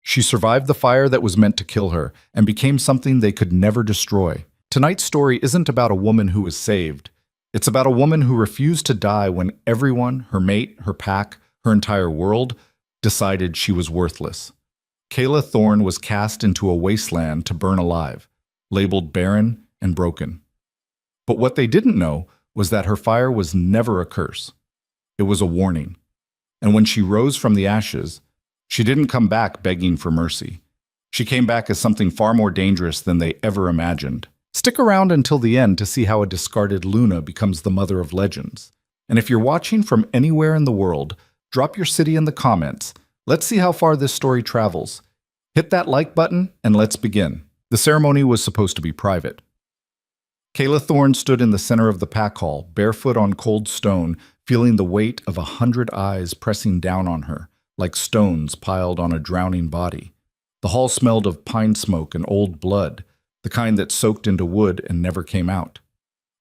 She survived the fire that was meant to kill her and became something they could never destroy. Tonight's story isn't about a woman who was saved. It's about a woman who refused to die when everyone, her mate, her pack, her entire world, decided she was worthless. Kayla Thorne was cast into a wasteland to burn alive, labeled barren and broken. But what they didn't know was that her fire was never a curse. It was a warning. And when she rose from the ashes, she didn't come back begging for mercy. She came back as something far more dangerous than they ever imagined. Stick around until the end to see how a discarded Luna becomes the mother of legends. And if you're watching from anywhere in the world, drop your city in the comments. Let's see how far this story travels. Hit that like button and let's begin. The ceremony was supposed to be private. Kayla Thorne stood in the center of the pack hall, barefoot on cold stone, feeling the weight of 100 eyes pressing down on her, like stones piled on a drowning body. The hall smelled of pine smoke and old blood, the kind that soaked into wood and never came out.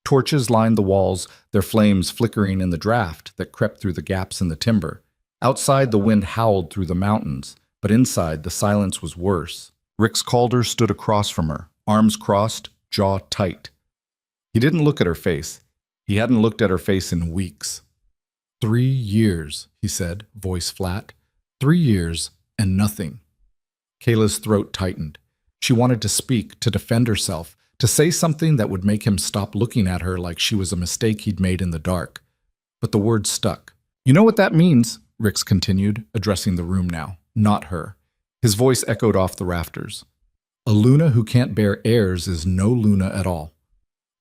Torches lined the walls, their flames flickering in the draft that crept through the gaps in the timber. Outside, the wind howled through the mountains, but inside, the silence was worse. Rick's Calder stood across from her, arms crossed, jaw tight. He didn't look at her face. He hadn't looked at her face in weeks. 3 years, he said, voice flat. 3 years and nothing. Kayla's throat tightened. She wanted to speak, to defend herself, to say something that would make him stop looking at her like she was a mistake he'd made in the dark. But the words stuck. You know what that means, Rix continued, addressing the room now, not her. His voice echoed off the rafters. A Luna who can't bear heirs is no Luna at all.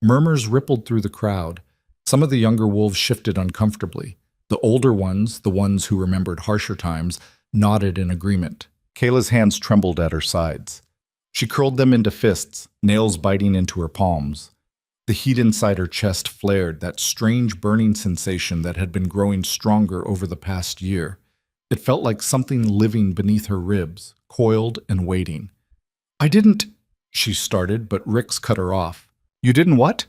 Murmurs rippled through the crowd. Some of the younger wolves shifted uncomfortably. The older ones, the ones who remembered harsher times, nodded in agreement. Kayla's hands trembled at her sides. She curled them into fists, nails biting into her palms. The heat inside her chest flared, that strange burning sensation that had been growing stronger over the past year. It felt like something living beneath her ribs, coiled and waiting. I didn't, she started, but Rix cut her off. You didn't what?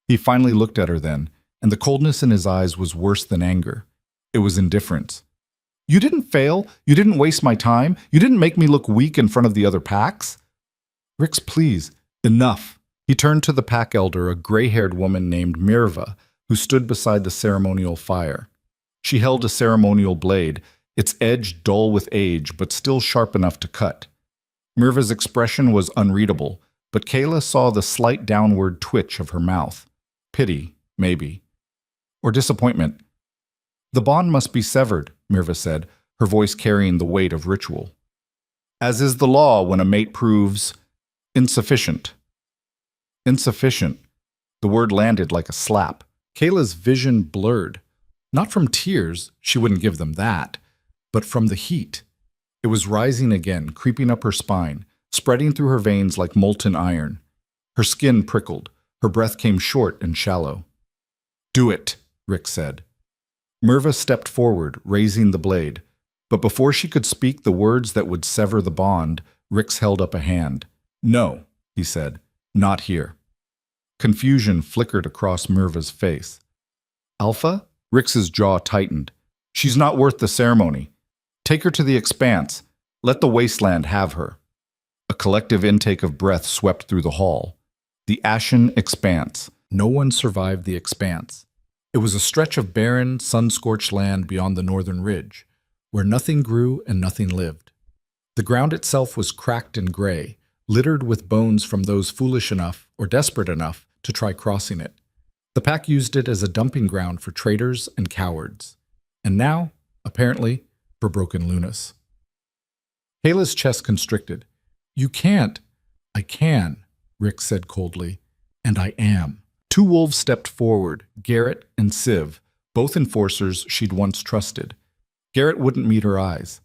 He finally looked at her then, and the coldness in his eyes was worse than anger. It was indifference. You didn't fail. You didn't waste my time. You didn't make me look weak in front of the other packs. Rix, please, enough. He turned to the pack elder, a gray-haired woman named Mirva, who stood beside the ceremonial fire. She held a ceremonial blade, its edge dull with age, but still sharp enough to cut. Mirva's expression was unreadable, but Kayla saw the slight downward twitch of her mouth. Pity, maybe. Or disappointment. The bond must be severed, Mirva said, her voice carrying the weight of ritual. As is the law when a mate proves insufficient. Insufficient. The word landed like a slap. Kayla's vision blurred. Not from tears, she wouldn't give them that, but from the heat. It was rising again, creeping up her spine, spreading through her veins like molten iron. Her skin prickled. Her breath came short and shallow. Do it, Rick said. Mirva stepped forward, raising the blade. But before she could speak the words that would sever the bond, Rix held up a hand. No, he said, not here. Confusion flickered across Mirva's face. Alpha? Rix's jaw tightened. She's not worth the ceremony. Take her to the expanse. Let the wasteland have her. A collective intake of breath swept through the hall. The ashen expanse. No one survived the expanse. It was a stretch of barren, sun-scorched land beyond the northern ridge, where nothing grew and nothing lived. The ground itself was cracked and gray, littered with bones from those foolish enough or desperate enough to try crossing it. The pack used it as a dumping ground for traitors and cowards. And now, apparently, for broken Lunas. Kayla's chest constricted. You can't. I can, Rick said coldly. And I am. 2 wolves stepped forward, Garrett and Civ, both enforcers she'd once trusted. Garrett wouldn't meet her eyes.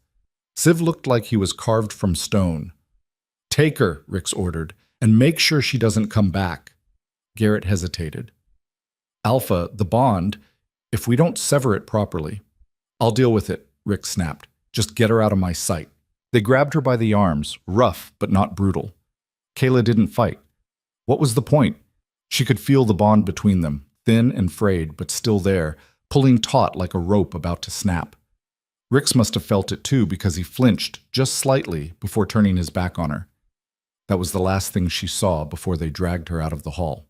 Civ looked like he was carved from stone. Take her, Rix ordered, and make sure she doesn't come back. Garrett hesitated. Alpha, the bond, if we don't sever it properly. I'll deal with it, Rick snapped. Just get her out of my sight. They grabbed her by the arms, rough but not brutal. Kayla didn't fight. What was the point? She could feel the bond between them, thin and frayed, but still there, pulling taut like a rope about to snap. Rix must have felt it too because he flinched just slightly before turning his back on her. That was the last thing she saw before they dragged her out of the hall.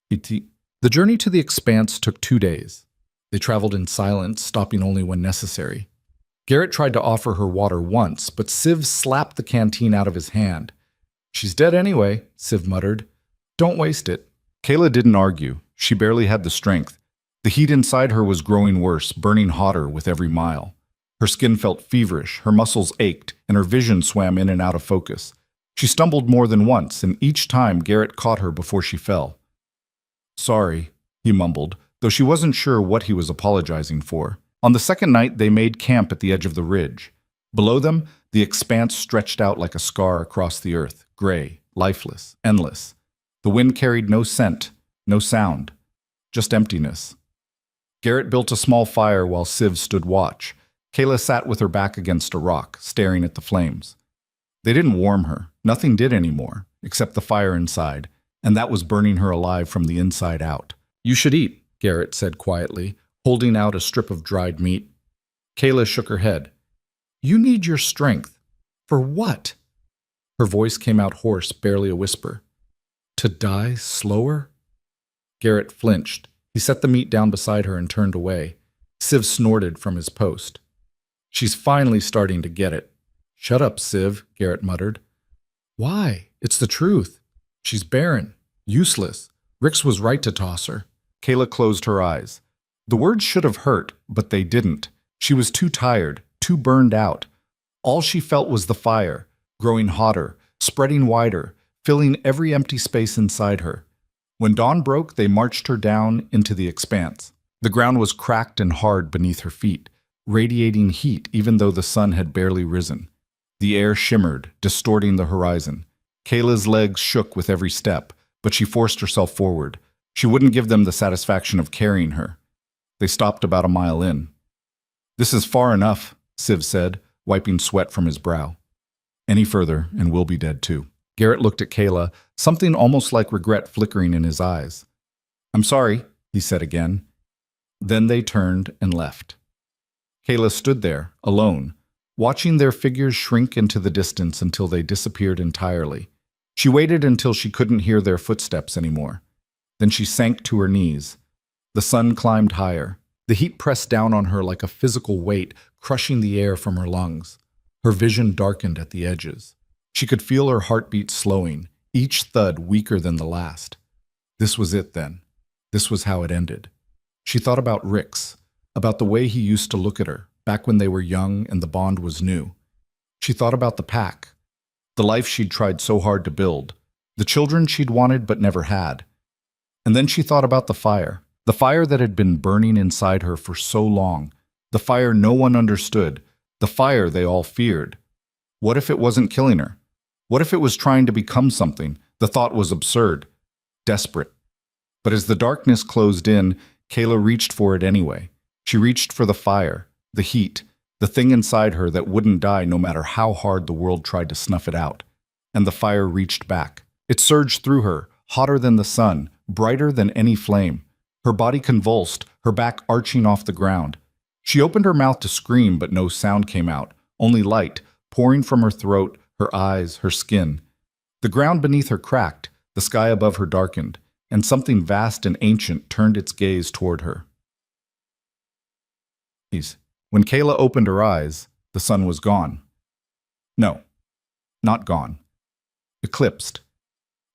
The journey to the Expanse took 2 days. They traveled in silence, stopping only when necessary. Garrett tried to offer her water once, but Civ slapped the canteen out of his hand. "She's dead anyway," Civ muttered. "Don't waste it." Kayla didn't argue. She barely had the strength. The heat inside her was growing worse, burning hotter with every mile. Her skin felt feverish, her muscles ached, and her vision swam in and out of focus. She stumbled more than once, and each time Garrett caught her before she fell. "Sorry," he mumbled, though she wasn't sure what he was apologizing for. On the second night, they made camp at the edge of the ridge. Below them, the Expanse stretched out like a scar across the earth, gray, lifeless, endless. The wind carried no scent, no sound, just emptiness. Garrett built a small fire while Civ stood watch. Kayla sat with her back against a rock, staring at the flames. They didn't warm her. Nothing did anymore, except the fire inside, and that was burning her alive from the inside out. "You should eat," Garrett said quietly, holding out a strip of dried meat. Kayla shook her head. "You need your strength. For what?" Her voice came out hoarse, barely a whisper. "To die slower?" Garrett flinched. He set the meat down beside her and turned away. Civ snorted from his post. "She's finally starting to get it." "Shut up, Civ," Garrett muttered. "Why? It's the truth. She's barren. Useless. Rix was right to toss her." Kayla closed her eyes. The words should have hurt, but they didn't. She was too tired, too burned out. All she felt was the fire, growing hotter, spreading wider, filling every empty space inside her. When dawn broke, they marched her down into the Expanse. The ground was cracked and hard beneath her feet, radiating heat even though the sun had barely risen. The air shimmered, distorting the horizon. Kayla's legs shook with every step, but she forced herself forward. She wouldn't give them the satisfaction of carrying her. They stopped about a mile in. "This is far enough," Civ said, wiping sweat from his brow. "Any further, and we'll be dead too." Garrett looked at Kayla, something almost like regret flickering in his eyes. "I'm sorry," he said again. Then they turned and left. Kayla stood there, alone, watching their figures shrink into the distance until they disappeared entirely. She waited until she couldn't hear their footsteps anymore. Then she sank to her knees. The sun climbed higher. The heat pressed down on her like a physical weight, crushing the air from her lungs. Her vision darkened at the edges. She could feel her heartbeat slowing, each thud weaker than the last. This was it then. This was how it ended. She thought about Rix, about the way he used to look at her, back when they were young and the bond was new. She thought about the pack, the life she'd tried so hard to build, the children she'd wanted but never had. And then she thought about the fire that had been burning inside her for so long, the fire no one understood, the fire they all feared. What if it wasn't killing her? What if it was trying to become something? The thought was absurd, desperate. But as the darkness closed in, Kayla reached for it anyway. She reached for the fire, the heat, the thing inside her that wouldn't die no matter how hard the world tried to snuff it out. And the fire reached back. It surged through her, hotter than the sun, brighter than any flame. Her body convulsed, her back arching off the ground. She opened her mouth to scream, but no sound came out, only light, pouring from her throat, her eyes, her skin. The ground beneath her cracked, the sky above her darkened, and something vast and ancient turned its gaze toward her. When Kayla opened her eyes, the sun was gone. No, not gone. Eclipsed.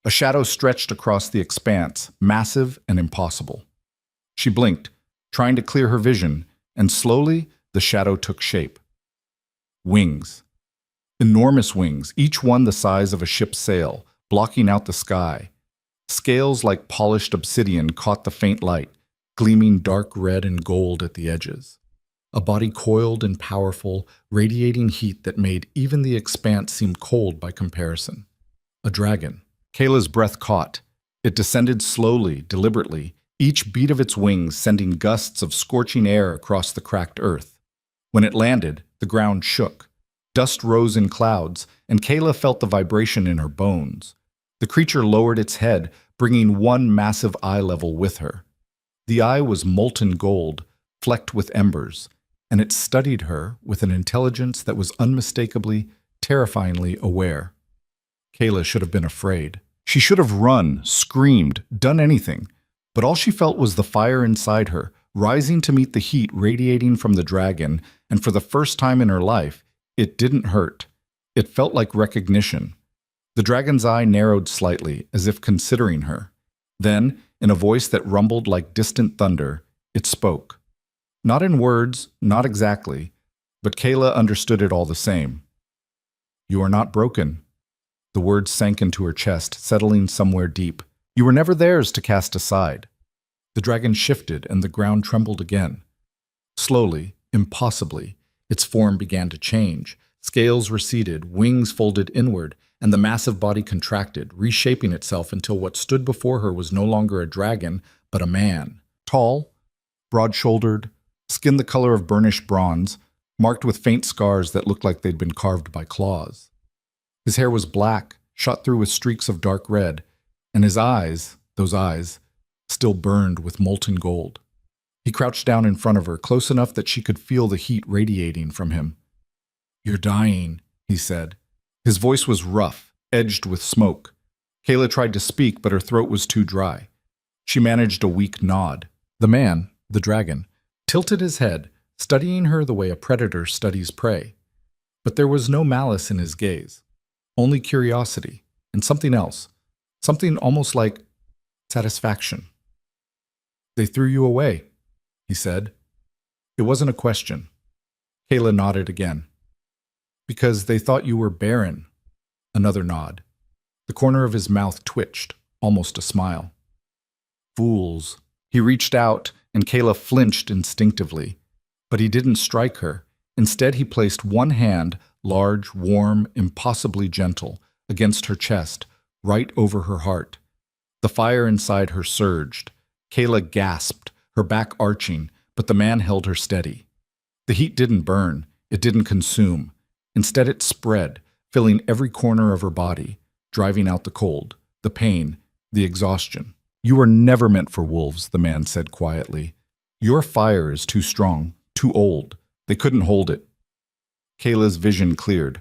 A shadow stretched across the Expanse, massive and impossible. She blinked, trying to clear her vision, and slowly the shadow took shape. Wings. Enormous wings, each one the size of a ship's sail, blocking out the sky. Scales like polished obsidian caught the faint light, gleaming dark red and gold at the edges. A body coiled and powerful, radiating heat that made even the Expanse seem cold by comparison. A dragon. Kayla's breath caught. It descended slowly, deliberately, each beat of its wings sending gusts of scorching air across the cracked earth. When it landed, the ground shook. Dust rose in clouds, and Kayla felt the vibration in her bones. The creature lowered its head, bringing one massive eye level with her. The eye was molten gold, flecked with embers. and it studied her with an intelligence that was unmistakably, terrifyingly aware. Kayla should have been afraid. She should have run, screamed, done anything, but all she felt was the fire inside her, rising to meet the heat radiating from the dragon, and for the first time in her life, it didn't hurt. It felt like recognition. The dragon's eye narrowed slightly, as if considering her. Then, in a voice that rumbled like distant thunder, it spoke. Not in words, not exactly, but Kayla understood it all the same. "You are not broken." The words sank into her chest, settling somewhere deep. "You were never theirs to cast aside." The dragon shifted, and the ground trembled again. Slowly, impossibly, its form began to change. Scales receded, wings folded inward, and the massive body contracted, reshaping itself until what stood before her was no longer a dragon, but a man. Tall, broad-shouldered, skin the color of burnished bronze, marked with faint scars that looked like they'd been carved by claws. His hair was black, shot through with streaks of dark red, and his eyes, those eyes, still burned with molten gold. He crouched down in front of her, close enough that she could feel the heat radiating from him. "You're dying," he said. His voice was rough, edged with smoke. Kayla tried to speak, but her throat was too dry. She managed a weak nod. The man, the dragon, tilted his head, studying her the way a predator studies prey. But there was no malice in his gaze, only curiosity, and something else, something almost like satisfaction. "They threw you away," he said. It wasn't a question. Kayla nodded again. "Because they thought you were barren." Another nod. The corner of his mouth twitched, almost a smile. "Fools." He reached out, and Kayla flinched instinctively. But he didn't strike her. Instead, he placed one hand, large, warm, impossibly gentle, against her chest, right over her heart. The fire inside her surged. Kayla gasped, her back arching, but the man held her steady. The heat didn't burn. It didn't consume. Instead, it spread, filling every corner of her body, driving out the cold, the pain, the exhaustion. "You were never meant for wolves," the man said quietly. "Your fire is too strong, too old. They couldn't hold it." Kayla's vision cleared.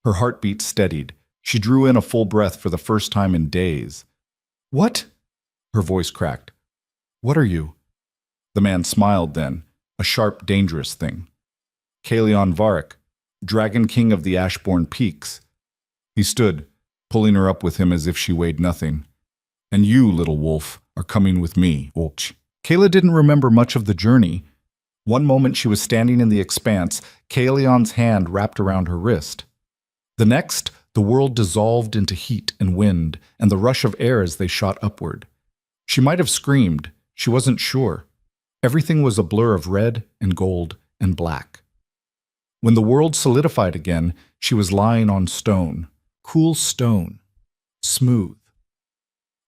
Her heartbeat steadied. She drew in a full breath for the first time in days. "What?" Her voice cracked. "What are you?" The man smiled then, a sharp, dangerous thing. "Kalion Varric, Dragon King of the Ashbourne Peaks." He stood, pulling her up with him as if she weighed nothing. "And you, little wolf, are coming with me, Olch." Kayla didn't remember much of the journey. One moment she was standing in the expanse, Kalion's hand wrapped around her wrist. The next, the world dissolved into heat and wind, and the rush of air as they shot upward. She might have screamed. She wasn't sure. Everything was a blur of red and gold and black. When the world solidified again, she was lying on stone, cool stone, smooth.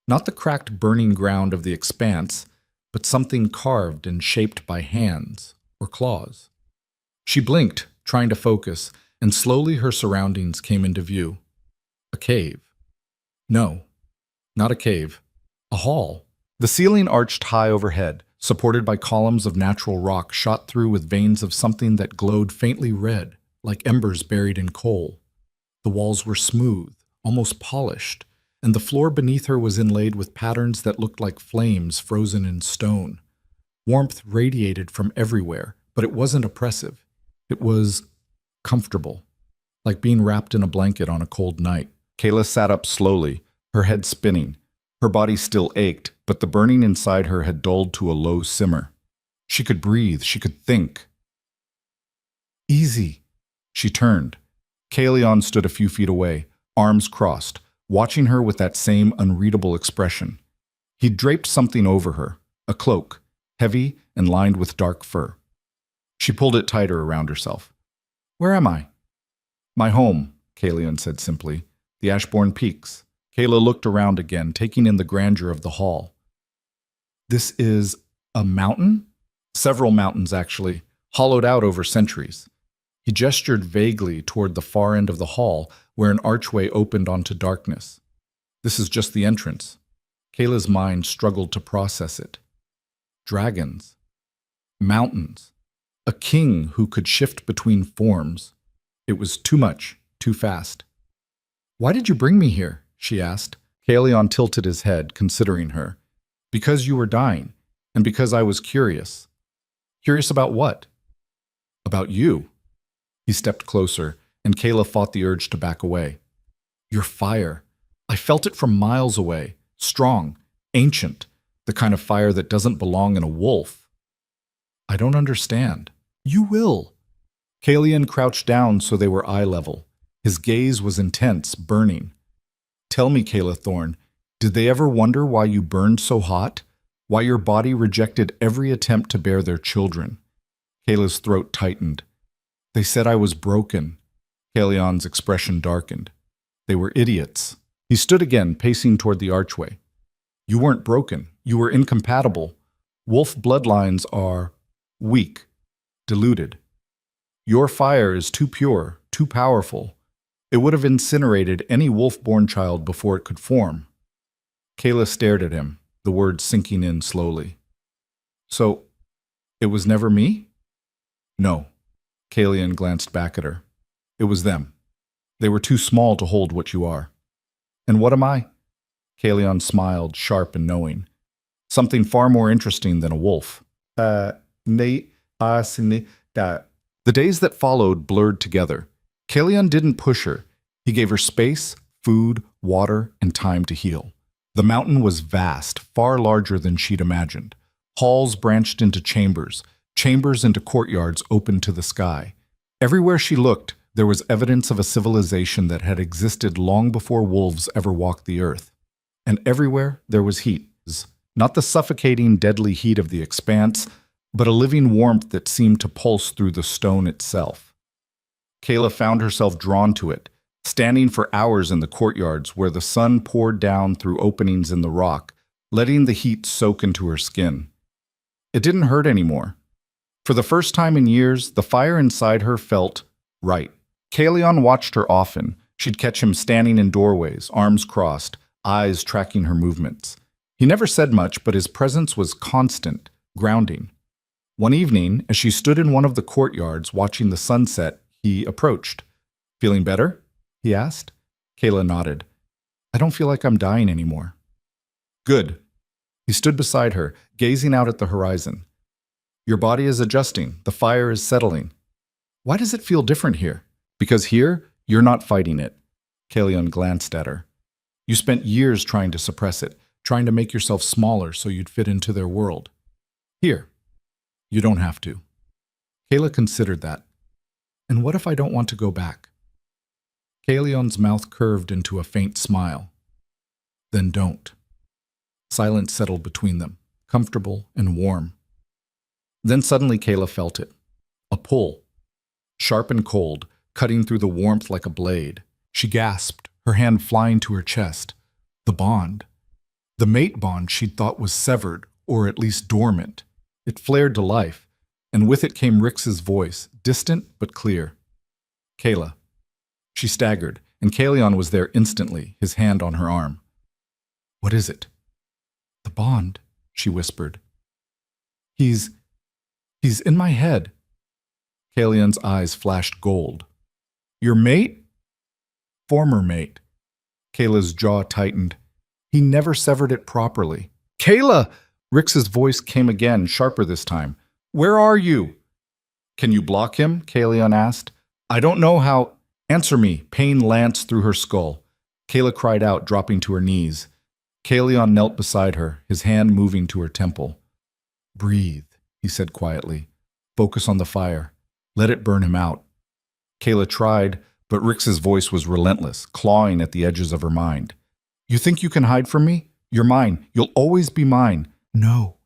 Not the cracked, burning ground of the expanse, but something carved and shaped by hands or claws. She blinked, trying to focus, and slowly her surroundings came into view. A cave. No, not a cave. A hall. The ceiling arched high overhead, supported by columns of natural rock shot through with veins of something that glowed faintly red, like embers buried in coal. The walls were smooth, almost polished, and the floor beneath her was inlaid with patterns that looked like flames frozen in stone. Warmth radiated from everywhere, but it wasn't oppressive. It was comfortable, like being wrapped in a blanket on a cold night. Kayla sat up slowly, her head spinning. Her body still ached, but the burning inside her had dulled to a low simmer. She could breathe, she could think. "Easy." She turned. Kalion stood a few feet away, arms crossed, watching her with that same unreadable expression. He'd draped something over her, a cloak, heavy and lined with dark fur. She pulled it tighter around herself. "Where am I?" "My home," Kalion said simply. "The Ashbourne Peaks." Kayla looked around again, taking in the grandeur of the hall. "This is a mountain?" "Several mountains, actually, hollowed out over centuries." He gestured vaguely toward the far end of the hall, where an archway opened onto darkness. "This is just the entrance." Kayla's mind struggled to process it. Dragons. Mountains. A king who could shift between forms. It was too much, too fast. "Why did you bring me here?" she asked. Kalion tilted his head, considering her. "Because you were dying, and because I was curious." "Curious about what?" "About you." He stepped closer, and Kayla fought the urge to back away. "Your fire. I felt it from miles away. Strong, ancient, the kind of fire that doesn't belong in a wolf." "I don't understand." "You will." Kalian crouched down so they were eye level. His gaze was intense, burning. "Tell me, Kayla Thorne, did they ever wonder why you burned so hot? Why your body rejected every attempt to bear their children?" Kayla's throat tightened. "They said I was broken." Kalion's expression darkened. "They were idiots." He stood again, pacing toward the archway. "You weren't broken. You were incompatible. Wolf bloodlines are weak, diluted. Your fire is too pure, too powerful. It would have incinerated any wolf-born child before it could form." Kayla stared at him, the words sinking in slowly. "So, it was never me?" "No." Kalian glanced back at her. "It was them. They were too small to hold what you are." "And what am I?" Kalian smiled, sharp and knowing. "Something far more interesting than a wolf." The days that followed blurred together. Kalian didn't push her. He gave her space, food, water, and time to heal. The mountain was vast, far larger than she'd imagined. Halls branched into chambers, chambers into courtyards open to the sky. Everywhere she looked, there was evidence of a civilization that had existed long before wolves ever walked the earth. And everywhere there was heat. Not the suffocating, deadly heat of the expanse, but a living warmth that seemed to pulse through the stone itself. Kayla found herself drawn to it, standing for hours in the courtyards where the sun poured down through openings in the rock, letting the heat soak into her skin. It didn't hurt anymore. For the first time in years, the fire inside her felt right. Kalion watched her often. She'd catch him standing in doorways, arms crossed, eyes tracking her movements. He never said much, but his presence was constant, grounding. One evening, as she stood in one of the courtyards watching the sunset, he approached. "Feeling better?" he asked. Kayla nodded. "I don't feel like I'm dying anymore." "Good." He stood beside her, gazing out at the horizon. "Your body is adjusting. The fire is settling." "Why does it feel different here?" "Because here, you're not fighting it." Kalion glanced at her. "You spent years trying to suppress it, trying to make yourself smaller so you'd fit into their world. Here, you don't have to." Kayla considered that. "And what if I don't want to go back?" Kalion's mouth curved into a faint smile. "Then don't." Silence settled between them, comfortable and warm. Then suddenly Kayla felt it. A pull. Sharp and cold, cutting through the warmth like a blade. She gasped, her hand flying to her chest. The bond. The mate bond she'd thought was severed, or at least dormant. It flared to life, and with it came Rix's voice, distant but clear. "Kayla." She staggered, and Kalion was there instantly, his hand on her arm. "What is it?" "The bond," she whispered. He's in my head." Kalion's eyes flashed gold. "Your mate?" "Former mate." Kayla's jaw tightened. "He never severed it properly." "Kayla!" Rix's voice came again, sharper this time. "Where are you?" "Can you block him?" Kalion asked. "I don't know how—" "Answer me." Pain lanced through her skull. Kayla cried out, dropping to her knees. Kalion knelt beside her, his hand moving to her temple. "Breathe," he said quietly. "Focus on the fire. Let it burn him out." Kayla tried, but Rix's voice was relentless, clawing at the edges of her mind. "You think you can hide from me? You're mine. You'll always be mine." "No,"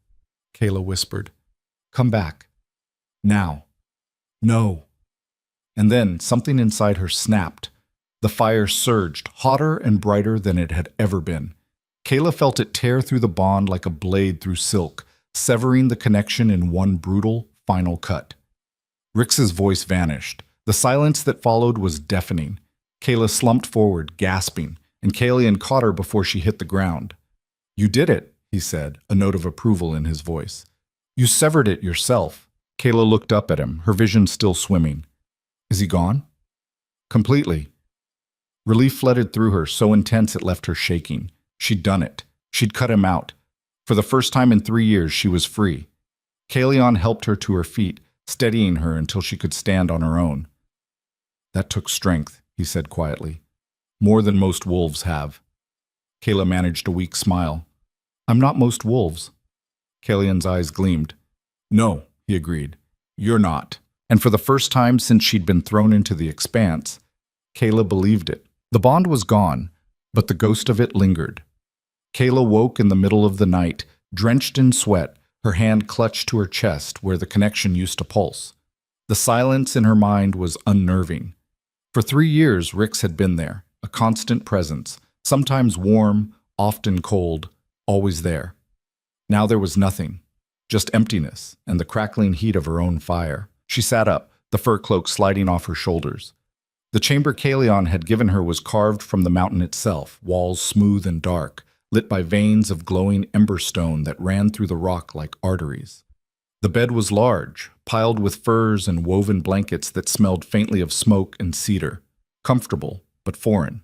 Kayla whispered. "Come back. Now. No." And then something inside her snapped. The fire surged, hotter and brighter than it had ever been. Kayla felt it tear through the bond like a blade through silk, severing the connection in one brutal, final cut. Rix's voice vanished. The silence that followed was deafening. Kayla slumped forward, gasping, and Kalian caught her before she hit the ground. "You did it," he said, a note of approval in his voice. "You severed it yourself." Kayla looked up at him, her vision still swimming. Is he gone? Completely. Relief flooded through her, so intense it left her shaking. She'd done it. She'd cut him out. For the first time in 3 years, she was free. Kalion helped her to her feet, steadying her until she could stand on her own. That took strength, he said quietly. More than most wolves have. Kayla managed a weak smile. I'm not most wolves. Kalion's eyes gleamed. No, he agreed. You're not. And for the first time since she'd been thrown into the expanse, Kayla believed it. The bond was gone, but the ghost of it lingered. Kayla woke in the middle of the night, drenched in sweat, her hand clutched to her chest where the connection used to pulse. The silence in her mind was unnerving. For 3 years, Rix had been there, a constant presence, sometimes warm, often cold, always there. Now there was nothing, just emptiness and the crackling heat of her own fire. She sat up, the fur cloak sliding off her shoulders. The chamber Kalion had given her was carved from the mountain itself, walls smooth and dark, lit by veins of glowing emberstone that ran through the rock like arteries. The bed was large, piled with furs and woven blankets that smelled faintly of smoke and cedar. Comfortable, but foreign.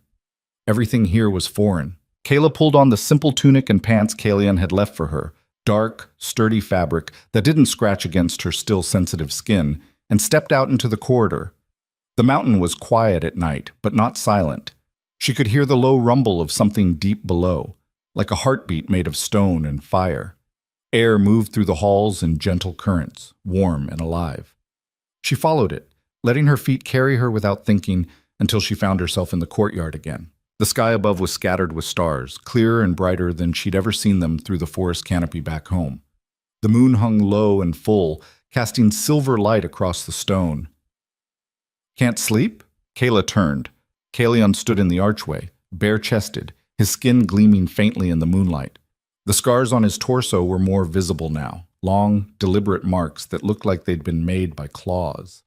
Everything here was foreign. Kayla pulled on the simple tunic and pants Kalion had left for her, dark, sturdy fabric that didn't scratch against her still sensitive skin, and stepped out into the corridor. The mountain was quiet at night, but not silent. She could hear the low rumble of something deep below, like a heartbeat made of stone and fire. Air moved through the halls in gentle currents, warm and alive. She followed it, letting her feet carry her without thinking until she found herself in the courtyard again. The sky above was scattered with stars, clearer and brighter than she'd ever seen them through the forest canopy back home. The moon hung low and full, casting silver light across the stone. Can't sleep? Kayla turned. Kalion stood in the archway, bare-chested, his skin gleaming faintly in the moonlight. The scars on his torso were more visible now, long, deliberate marks that looked like they'd been made by claws.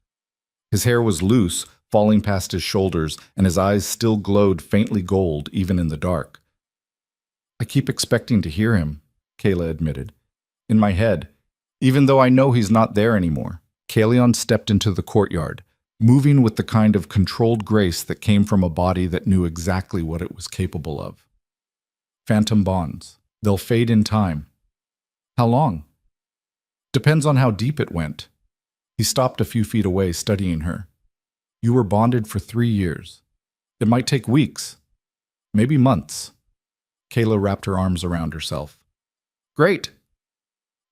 His hair was loose, falling past his shoulders, and his eyes still glowed faintly gold even in the dark. I keep expecting to hear him, Kayla admitted. In my head, even though I know he's not there anymore. Kalion stepped into the courtyard, moving with the kind of controlled grace that came from a body that knew exactly what it was capable of. Phantom bonds. They'll fade in time. How long? Depends on how deep it went. He stopped a few feet away, studying her. You were bonded for 3 years. It might take weeks, maybe months. Kayla wrapped her arms around herself. Great.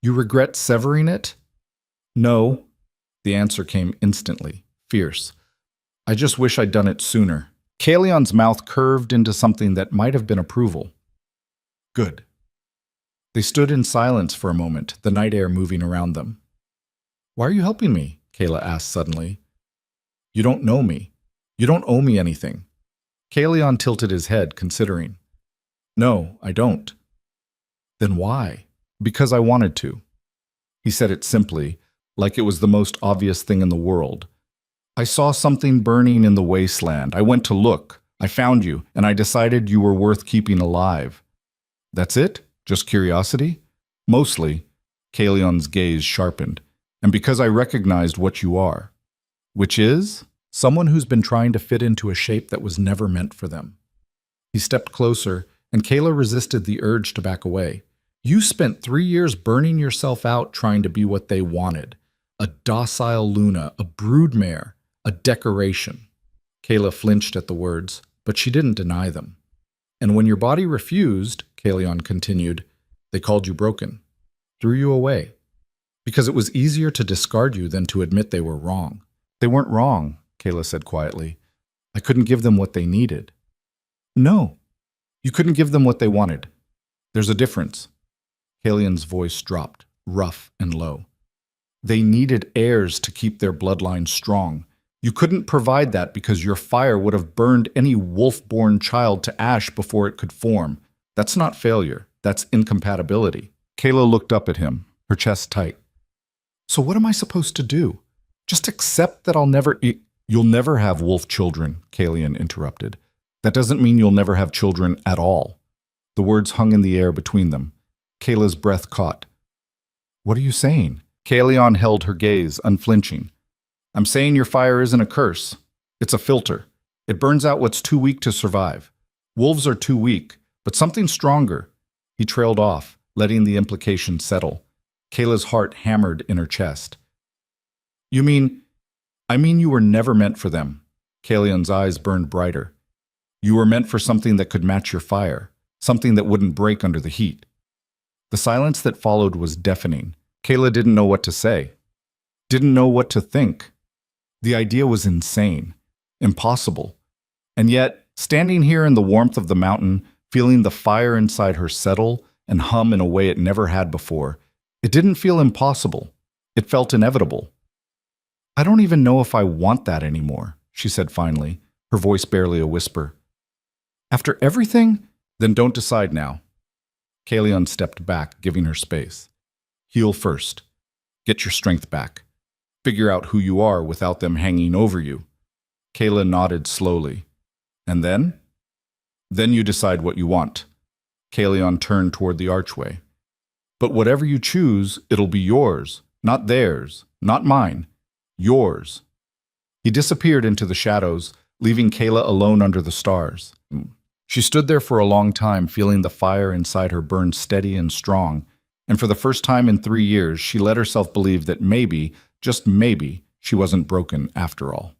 You regret severing it? No. The answer came instantly, fierce. I just wish I'd done it sooner. Kalion's mouth curved into something that might have been approval. Good. They stood in silence for a moment, the night air moving around them. Why are you helping me? Kayla asked suddenly. You don't know me. You don't owe me anything. Kalion tilted his head, considering. No, I don't. Then why? Because I wanted to. He said it simply, like it was the most obvious thing in the world. I saw something burning in the wasteland. I went to look. I found you, and I decided you were worth keeping alive. That's it? Just curiosity? Mostly. Kalion's gaze sharpened. And because I recognized what you are. Which is? Someone who's been trying to fit into a shape that was never meant for them. He stepped closer, and Kayla resisted the urge to back away. You spent 3 years burning yourself out trying to be what they wanted. A docile Luna, a broodmare, a decoration. Kayla flinched at the words, but she didn't deny them. And when your body refused, Kalion continued, they called you broken, threw you away. Because it was easier to discard you than to admit they were wrong. They weren't wrong, Kayla said quietly. I couldn't give them what they needed. No, you couldn't give them what they wanted. There's a difference. Kalion's voice dropped, rough and low. They needed heirs to keep their bloodline strong. You couldn't provide that because your fire would have burned any wolf-born child to ash before it could form. That's not failure. That's incompatibility. Kayla looked up at him, her chest tight. So what am I supposed to do? Just accept that I'll never eat. You'll never have wolf children, Kalion interrupted. That doesn't mean you'll never have children at all. The words hung in the air between them. Kayla's breath caught. What are you saying? Kalion held her gaze, unflinching. I'm saying your fire isn't a curse. It's a filter. It burns out what's too weak to survive. Wolves are too weak, but something stronger. He trailed off, letting the implication settle. Kayla's heart hammered in her chest. You mean... I mean you were never meant for them. Kalion's eyes burned brighter. You were meant for something that could match your fire, something that wouldn't break under the heat. The silence that followed was deafening. Kayla didn't know what to say. Didn't know what to think. The idea was insane. Impossible. And yet, standing here in the warmth of the mountain, feeling the fire inside her settle and hum in a way it never had before, it didn't feel impossible. It felt inevitable. I don't even know if I want that anymore, she said finally, her voice barely a whisper. After everything? Then don't decide now. Kalion stepped back, giving her space. Heal first. Get your strength back. Figure out who you are without them hanging over you. Kayla nodded slowly. And then? Then you decide what you want. Kalion turned toward the archway. But whatever you choose, it'll be yours, not theirs, not mine. Yours. He disappeared into the shadows, leaving Kayla alone under the stars. She stood there for a long time, feeling the fire inside her burn steady and strong, and for the first time in 3 years, she let herself believe that maybe, just maybe, she wasn't broken after all.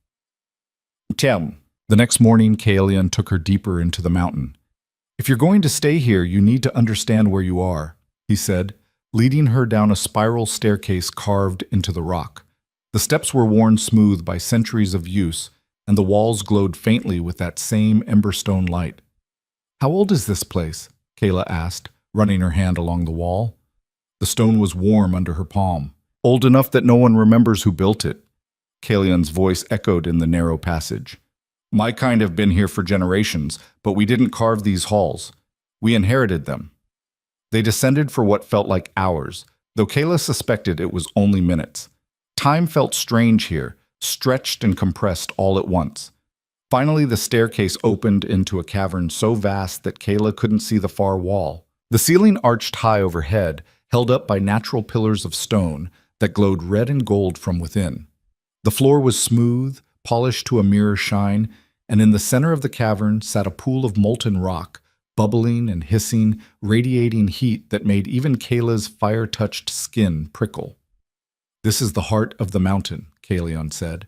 The next morning, Kalion took her deeper into the mountain. If you're going to stay here, you need to understand where you are, he said, leading her down a spiral staircase carved into the rock. The steps were worn smooth by centuries of use, and the walls glowed faintly with that same emberstone light. How old is this place? Kayla asked, running her hand along the wall. The stone was warm under her palm, old enough that no one remembers who built it. Kalion's voice echoed in the narrow passage. My kind have been here for generations, but we didn't carve these halls. We inherited them. They descended for what felt like hours, though Kayla suspected it was only minutes. Time felt strange here, stretched and compressed all at once. Finally, the staircase opened into a cavern so vast that Kayla couldn't see the far wall. The ceiling arched high overhead, held up by natural pillars of stone that glowed red and gold from within. The floor was smooth, polished to a mirror shine, and in the center of the cavern sat a pool of molten rock, bubbling and hissing, radiating heat that made even Kayla's fire-touched skin prickle. This is the heart of the mountain, Kalion said,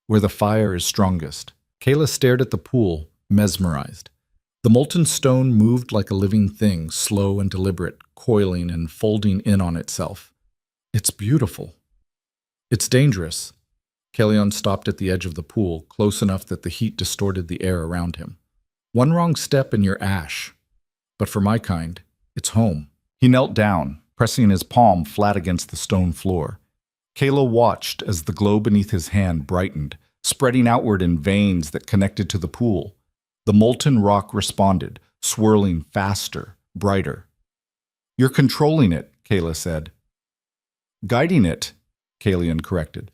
where the fire is strongest. Kayla stared at the pool, mesmerized. The molten stone moved like a living thing, slow and deliberate, coiling and folding in on itself. It's beautiful. It's dangerous. Kalion stopped at the edge of the pool, close enough that the heat distorted the air around him. One wrong step and you're ash. But for my kind, it's home. He knelt down, pressing his palm flat against the stone floor. Kayla watched as the glow beneath his hand brightened, spreading outward in veins that connected to the pool. The molten rock responded, swirling faster, brighter. You're controlling it, Kayla said. Guiding it, Kalion corrected.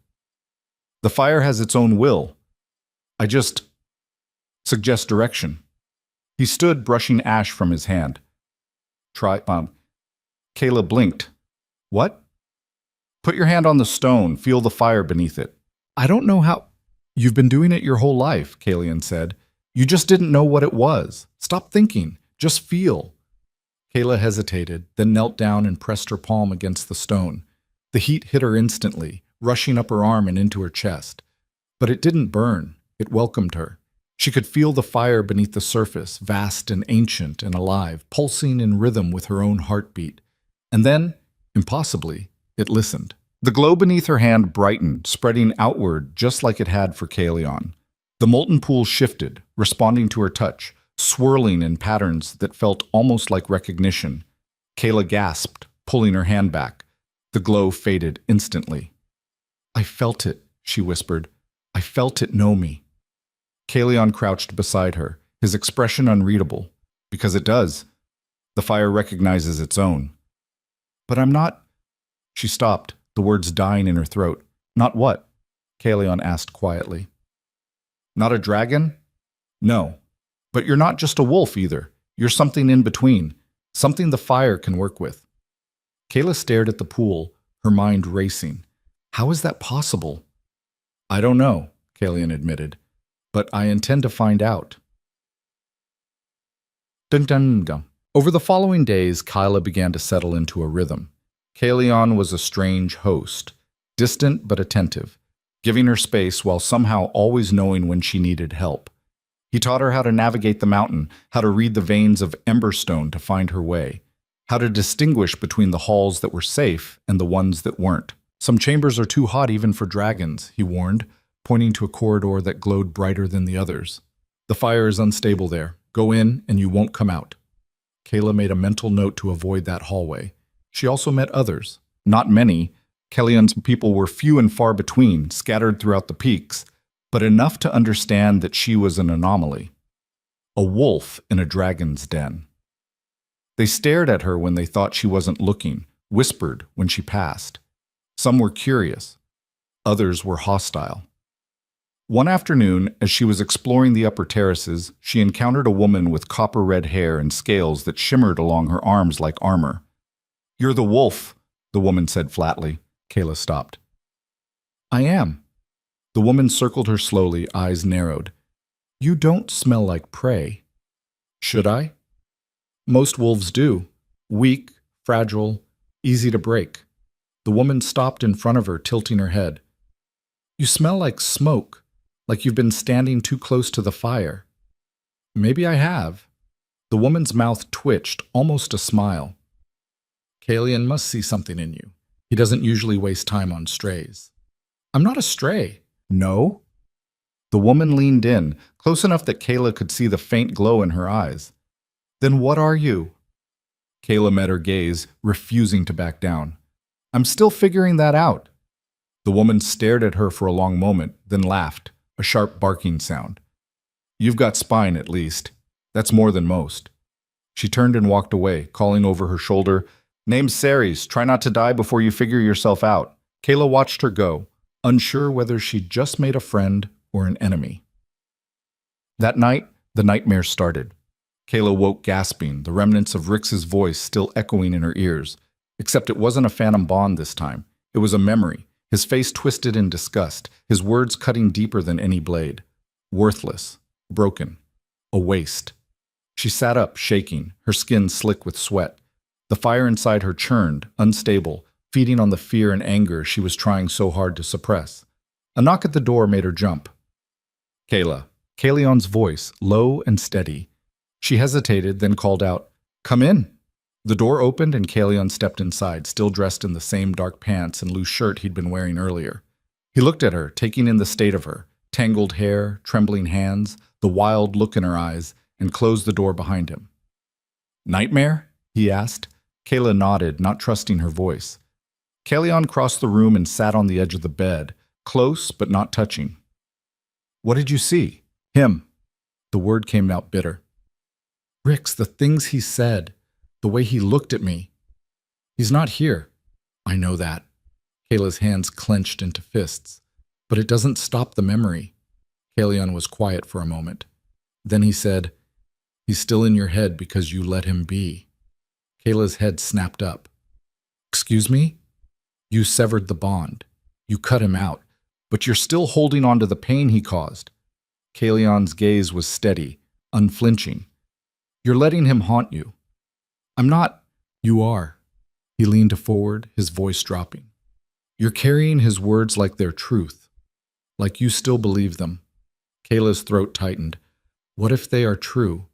The fire has its own will. I just suggest direction. He stood, brushing ash from his hand. Kayla blinked. What? Put your hand on the stone, feel the fire beneath it. I don't know how... You've been doing it your whole life, Kalion said. You just didn't know what it was. Stop thinking. Just feel. Kayla hesitated, then knelt down and pressed her palm against the stone. The heat hit her instantly, rushing up her arm and into her chest. But it didn't burn. It welcomed her. She could feel the fire beneath the surface, vast and ancient and alive, pulsing in rhythm with her own heartbeat. And then, impossibly, it listened. The glow beneath her hand brightened, spreading outward just like it had for Kalion. The molten pool shifted, responding to her touch, swirling in patterns that felt almost like recognition. Kayla gasped, pulling her hand back. The glow faded instantly. I felt it, she whispered. I felt it know me. Kalion crouched beside her, his expression unreadable. Because it does. The fire recognizes its own. But I'm not... She stopped, the words dying in her throat. Not what? Kalion asked quietly. Not a dragon? No. But you're not just a wolf either. You're something in between. Something the fire can work with. Kayla stared at the pool, her mind racing. How is that possible? I don't know, Kalian admitted, but I intend to find out. Dun dun dun. Over the following days, Kyla began to settle into a rhythm. Kalian was a strange host, distant but attentive, giving her space while somehow always knowing when she needed help. He taught her how to navigate the mountain, how to read the veins of emberstone to find her way, how to distinguish between the halls that were safe and the ones that weren't. Some chambers are too hot even for dragons, he warned, pointing to a corridor that glowed brighter than the others. The fire is unstable there. Go in and you won't come out. Kayla made a mental note to avoid that hallway. She also met others. Not many. Kellyan's people were few and far between, scattered throughout the peaks, but enough to understand that she was an anomaly. A wolf in a dragon's den. They stared at her when they thought she wasn't looking, whispered when she passed. Some were curious. Others were hostile. One afternoon, as she was exploring the upper terraces, she encountered a woman with copper-red hair and scales that shimmered along her arms like armor. "You're the wolf," the woman said flatly. Kayla stopped. "I am." The woman circled her slowly, eyes narrowed. "You don't smell like prey." "Should I?" "Most wolves do. Weak, fragile, easy to break." The woman stopped in front of her, tilting her head. "You smell like smoke, like you've been standing too close to the fire." "Maybe I have." The woman's mouth twitched, almost a smile. "Kalian must see something in you. He doesn't usually waste time on strays." "I'm not a stray." "No?" The woman leaned in, close enough that Kayla could see the faint glow in her eyes. "Then what are you?" Kayla met her gaze, refusing to back down. "I'm still figuring that out." The woman stared at her for a long moment, then laughed, a sharp barking sound. "You've got spine, at least. That's more than most." She turned and walked away, calling over her shoulder, "Name's Ceres. Try not to die before you figure yourself out." Kayla watched her go, unsure whether she'd just made a friend or an enemy. That night, the nightmare started. Kayla woke gasping, the remnants of Rix's voice still echoing in her ears. Except it wasn't a phantom bond this time. It was a memory, his face twisted in disgust, his words cutting deeper than any blade. Worthless, broken, a waste. She sat up, shaking, her skin slick with sweat. The fire inside her churned, unstable, feeding on the fear and anger she was trying so hard to suppress. A knock at the door made her jump. "Kayla." Kalion's voice, low and steady. She hesitated, then called out, "Come in." The door opened and Kalion stepped inside, still dressed in the same dark pants and loose shirt he'd been wearing earlier. He looked at her, taking in the state of her, tangled hair, trembling hands, the wild look in her eyes, and closed the door behind him. "Nightmare?" he asked. Kayla nodded, not trusting her voice. Kalion crossed the room and sat on the edge of the bed, close but not touching. "What did you see?" "Him." The word came out bitter. "Rix, the things he said, the way he looked at me. He's not here." "I know that." Kayla's hands clenched into fists. "But it doesn't stop the memory." Kalion was quiet for a moment. Then he said, "He's still in your head because you let him be." Kayla's head snapped up. "Excuse me? You severed the bond. You cut him out. But you're still holding on to the pain he caused." Kalion's gaze was steady, unflinching. "You're letting him haunt you." "I'm not." "You are." He leaned forward, his voice dropping. "You're carrying his words like they're truth, like you still believe them." Kayla's throat tightened. "What if they are true?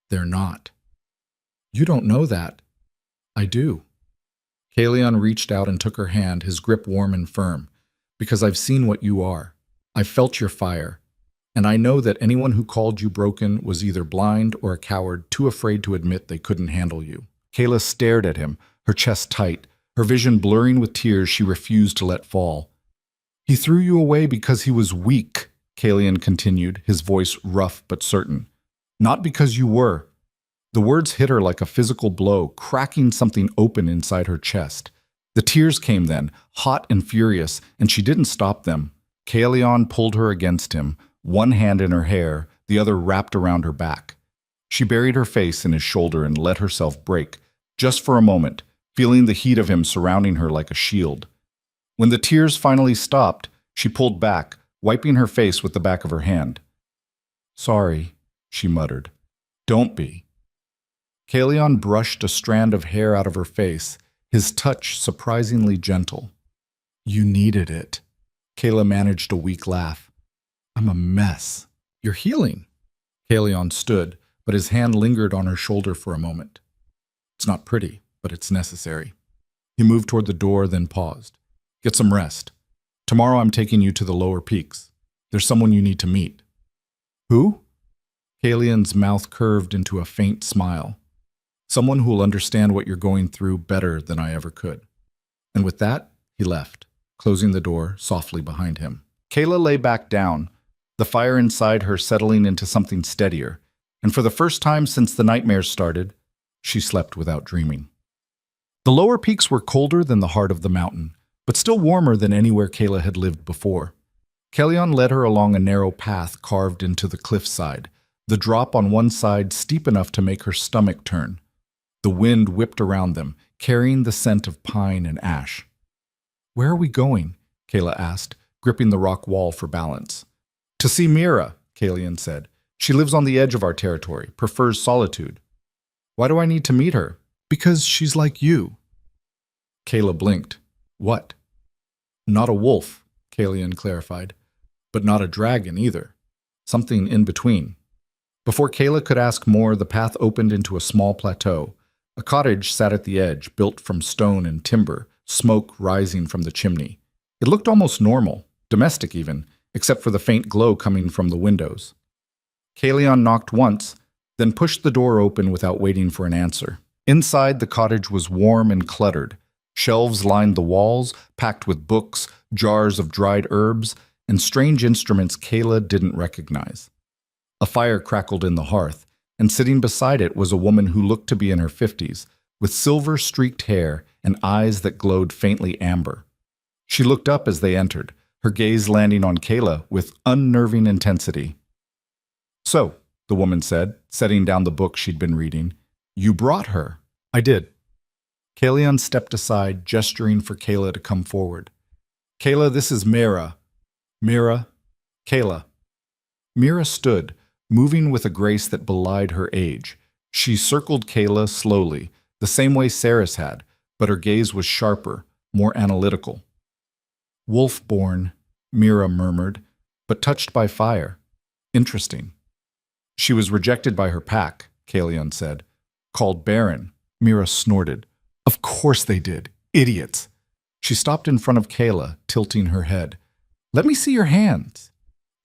They're not." "You don't know that." "I do." Kalion reached out and took her hand, his grip warm and firm. "Because I've seen what you are. I've felt your fire. And I know that anyone who called you broken was either blind or a coward too afraid to admit they couldn't handle you." Kayla stared at him, her chest tight, her vision blurring with tears she refused to let fall. "He threw you away because he was weak," Kalion continued, his voice rough but certain. "Not because you were." The words hit her like a physical blow, cracking something open inside her chest. The tears came then, hot and furious, and she didn't stop them. Kalion pulled her against him, one hand in her hair, the other wrapped around her back. She buried her face in his shoulder and let herself break, just for a moment, feeling the heat of him surrounding her like a shield. When the tears finally stopped, she pulled back, wiping her face with the back of her hand. "Sorry," she muttered. "Don't be." Kalion brushed a strand of hair out of her face, his touch surprisingly gentle. "You needed it." Kayla managed a weak laugh. "I'm a mess." "You're healing." Kalion stood, but his hand lingered on her shoulder for a moment. "It's not pretty, but it's necessary." He moved toward the door, then paused. "Get some rest. Tomorrow I'm taking you to the lower peaks. There's someone you need to meet." "Who?" Kalion's mouth curved into a faint smile. "Someone who will understand what you're going through better than I ever could." And with that, he left, closing the door softly behind him. Kayla lay back down, the fire inside her settling into something steadier, and for the first time since the nightmares started, she slept without dreaming. The lower peaks were colder than the heart of the mountain, but still warmer than anywhere Kayla had lived before. Kalion led her along a narrow path carved into the cliffside, the drop on one side steep enough to make her stomach turn. The wind whipped around them, carrying the scent of pine and ash. "Where are we going?" Kayla asked, gripping the rock wall for balance. "To see Mira," Kalion said. "She lives on the edge of our territory, prefers solitude." "Why do I need to meet her?" "Because she's like you." Kayla blinked. "What?" "Not a wolf," Kalion clarified, "but not a dragon either. Something in between." Before Kayla could ask more, the path opened into a small plateau. A cottage sat at the edge, built from stone and timber, smoke rising from the chimney. It looked almost normal, domestic even, except for the faint glow coming from the windows. Kalion knocked once, then pushed the door open without waiting for an answer. Inside, the cottage was warm and cluttered. Shelves lined the walls, packed with books, jars of dried herbs, and strange instruments Kayla didn't recognize. A fire crackled in the hearth, and sitting beside it was a woman who looked to be in her 50s, with silver-streaked hair and eyes that glowed faintly amber. She looked up as they entered, her gaze landing on Kayla with unnerving intensity. "So," the woman said, setting down the book she'd been reading, "you brought her." "I did." Kalion stepped aside, gesturing for Kayla to come forward. "Kayla, this is Mira." "Mira." "Kayla." Mira stood, moving with a grace that belied her age. She circled Kayla slowly, the same way Sarah's had, but her gaze was sharper, more analytical. "Wolf-born," Mira murmured, "but touched by fire. Interesting." "She was rejected by her pack," Kalion said. "Called barren." Mira snorted. "Of course they did. Idiots." She stopped in front of Kayla, tilting her head. "Let me see your hands."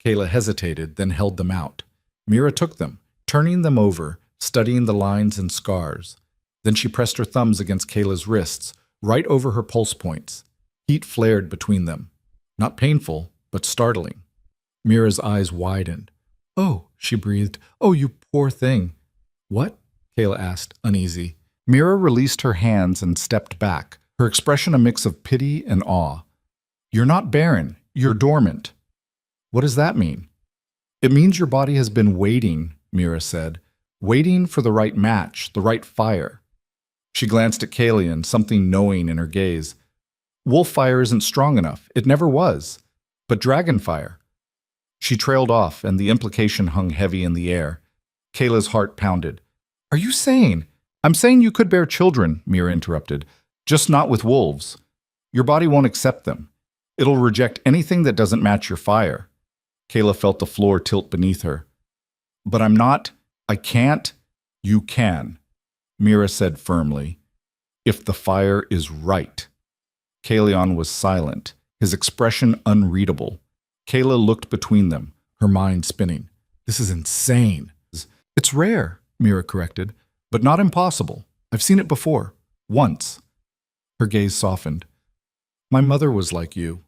Kayla hesitated, then held them out. Mira took them, turning them over, studying the lines and scars. Then she pressed her thumbs against Kayla's wrists, right over her pulse points. Heat flared between them. Not painful, but startling. Mira's eyes widened. "Oh," she breathed. "Oh, you poor thing." "What?" Kayla asked, uneasy. Mira released her hands and stepped back, her expression a mix of pity and awe. "You're not barren. You're dormant." "What does that mean?" "It means your body has been waiting," Mira said. "Waiting for the right match, the right fire." She glanced at Kalion, something knowing in her gaze. "Wolf fire isn't strong enough. It never was. But dragon fire." She trailed off, and the implication hung heavy in the air. Kayla's heart pounded. "Are you saying—" "I'm saying you could bear children," Mira interrupted. "Just not with wolves. Your body won't accept them. It'll reject anything that doesn't match your fire." Kayla felt the floor tilt beneath her. "But I'm not. I can't." "You can," Mira said firmly. "If the fire is right." Kalion was silent, his expression unreadable. Kayla looked between them, her mind spinning. "This is insane." "It's rare," Mira corrected, "but not impossible. I've seen it before. Once." Her gaze softened. "My mother was like you.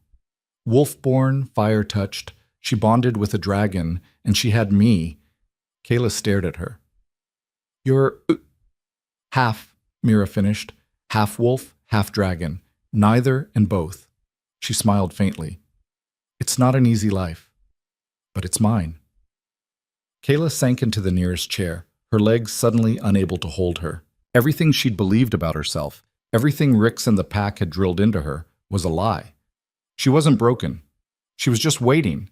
Wolf-born, fire-touched. She bonded with a dragon, and she had me." Kayla stared at her. "You're half," Mira finished. "Half wolf, half dragon. Neither and both." She smiled faintly. "It's not an easy life, but it's mine." Kayla sank into the nearest chair, her legs suddenly unable to hold her. Everything she'd believed about herself, everything Rix and the pack had drilled into her, was a lie. She wasn't broken. She was just waiting.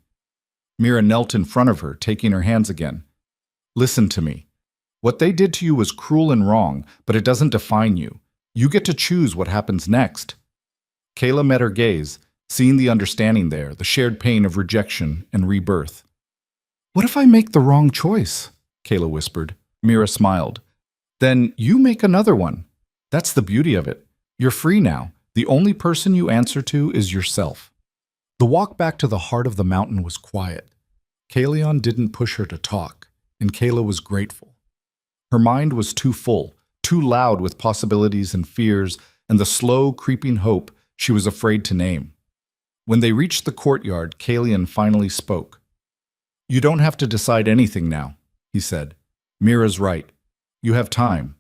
Mira knelt in front of her, taking her hands again. Listen to me. What they did to you was cruel and wrong, but it doesn't define you. You get to choose what happens next. Kayla met her gaze, seeing the understanding there, the shared pain of rejection and rebirth. What if I make the wrong choice? Kayla whispered. Mira smiled. Then you make another one. That's the beauty of it. You're free now. The only person you answer to is yourself. The walk back to the heart of the mountain was quiet. Kalion didn't push her to talk, and Kayla was grateful. Her mind was too full, too loud with possibilities and fears, and the slow, creeping hope she was afraid to name. When they reached the courtyard, Kalion finally spoke. You don't have to decide anything now, he said. Mira's right. You have time.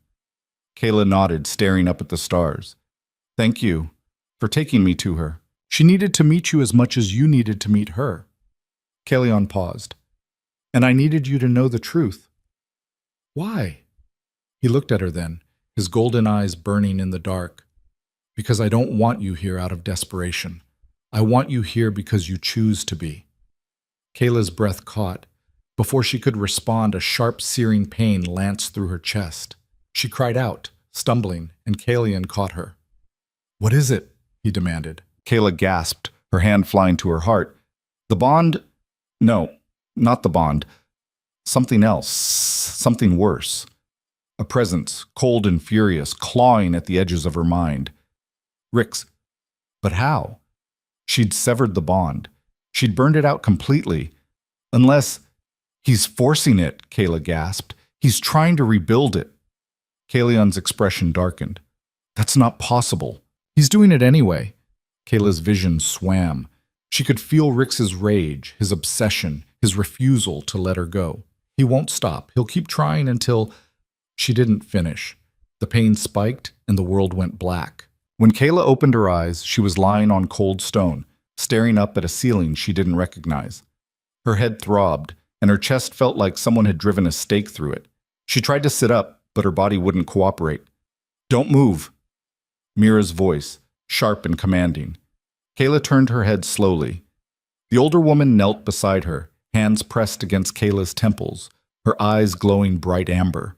Kayla nodded, staring up at the stars. Thank you for taking me to her. She needed to meet you as much as you needed to meet her. Kalion paused. And I needed you to know the truth. Why? He looked at her then, his golden eyes burning in the dark. Because I don't want you here out of desperation. I want you here because you choose to be. Kayla's breath caught. Before she could respond, a sharp, searing pain lanced through her chest. She cried out, stumbling, and Kalion caught her. What is it? He demanded. Kayla gasped, her hand flying to her heart. The bond? No, not the bond. Something else, something worse. A presence, cold and furious, clawing at the edges of her mind. Rick's. But how? She'd severed the bond. She'd burned it out completely. Unless he's forcing it, Kayla gasped. He's trying to rebuild it. Kalion's expression darkened. That's not possible. He's doing it anyway. Kayla's vision swam. She could feel Rick's rage, his obsession, his refusal to let her go. He won't stop. He'll keep trying until... She didn't finish. The pain spiked and the world went black. When Kayla opened her eyes, she was lying on cold stone, staring up at a ceiling she didn't recognize. Her head throbbed, and her chest felt like someone had driven a stake through it. She tried to sit up, but her body wouldn't cooperate. Don't move. Mira's voice, sharp and commanding. Kayla turned her head slowly. The older woman knelt beside her, hands pressed against Kayla's temples, her eyes glowing bright amber.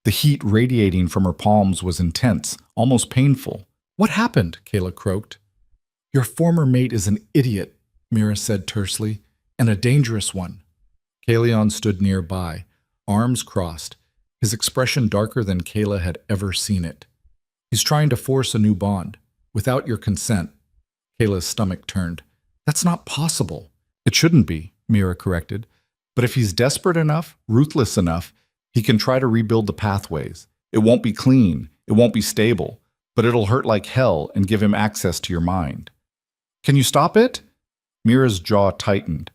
The heat radiating from her palms was intense, almost painful. What happened? Kayla croaked. Your former mate is an idiot, Mira said tersely, and a dangerous one. Kalion stood nearby, arms crossed, his expression darker than Kayla had ever seen it. He's trying to force a new bond, without your consent. Kayla's stomach turned. That's not possible. It shouldn't be, Mira corrected. But if he's desperate enough, ruthless enough, he can try to rebuild the pathways. It won't be clean, it won't be stable, but it'll hurt like hell and give him access to your mind. Can you stop it? Mira's jaw tightened.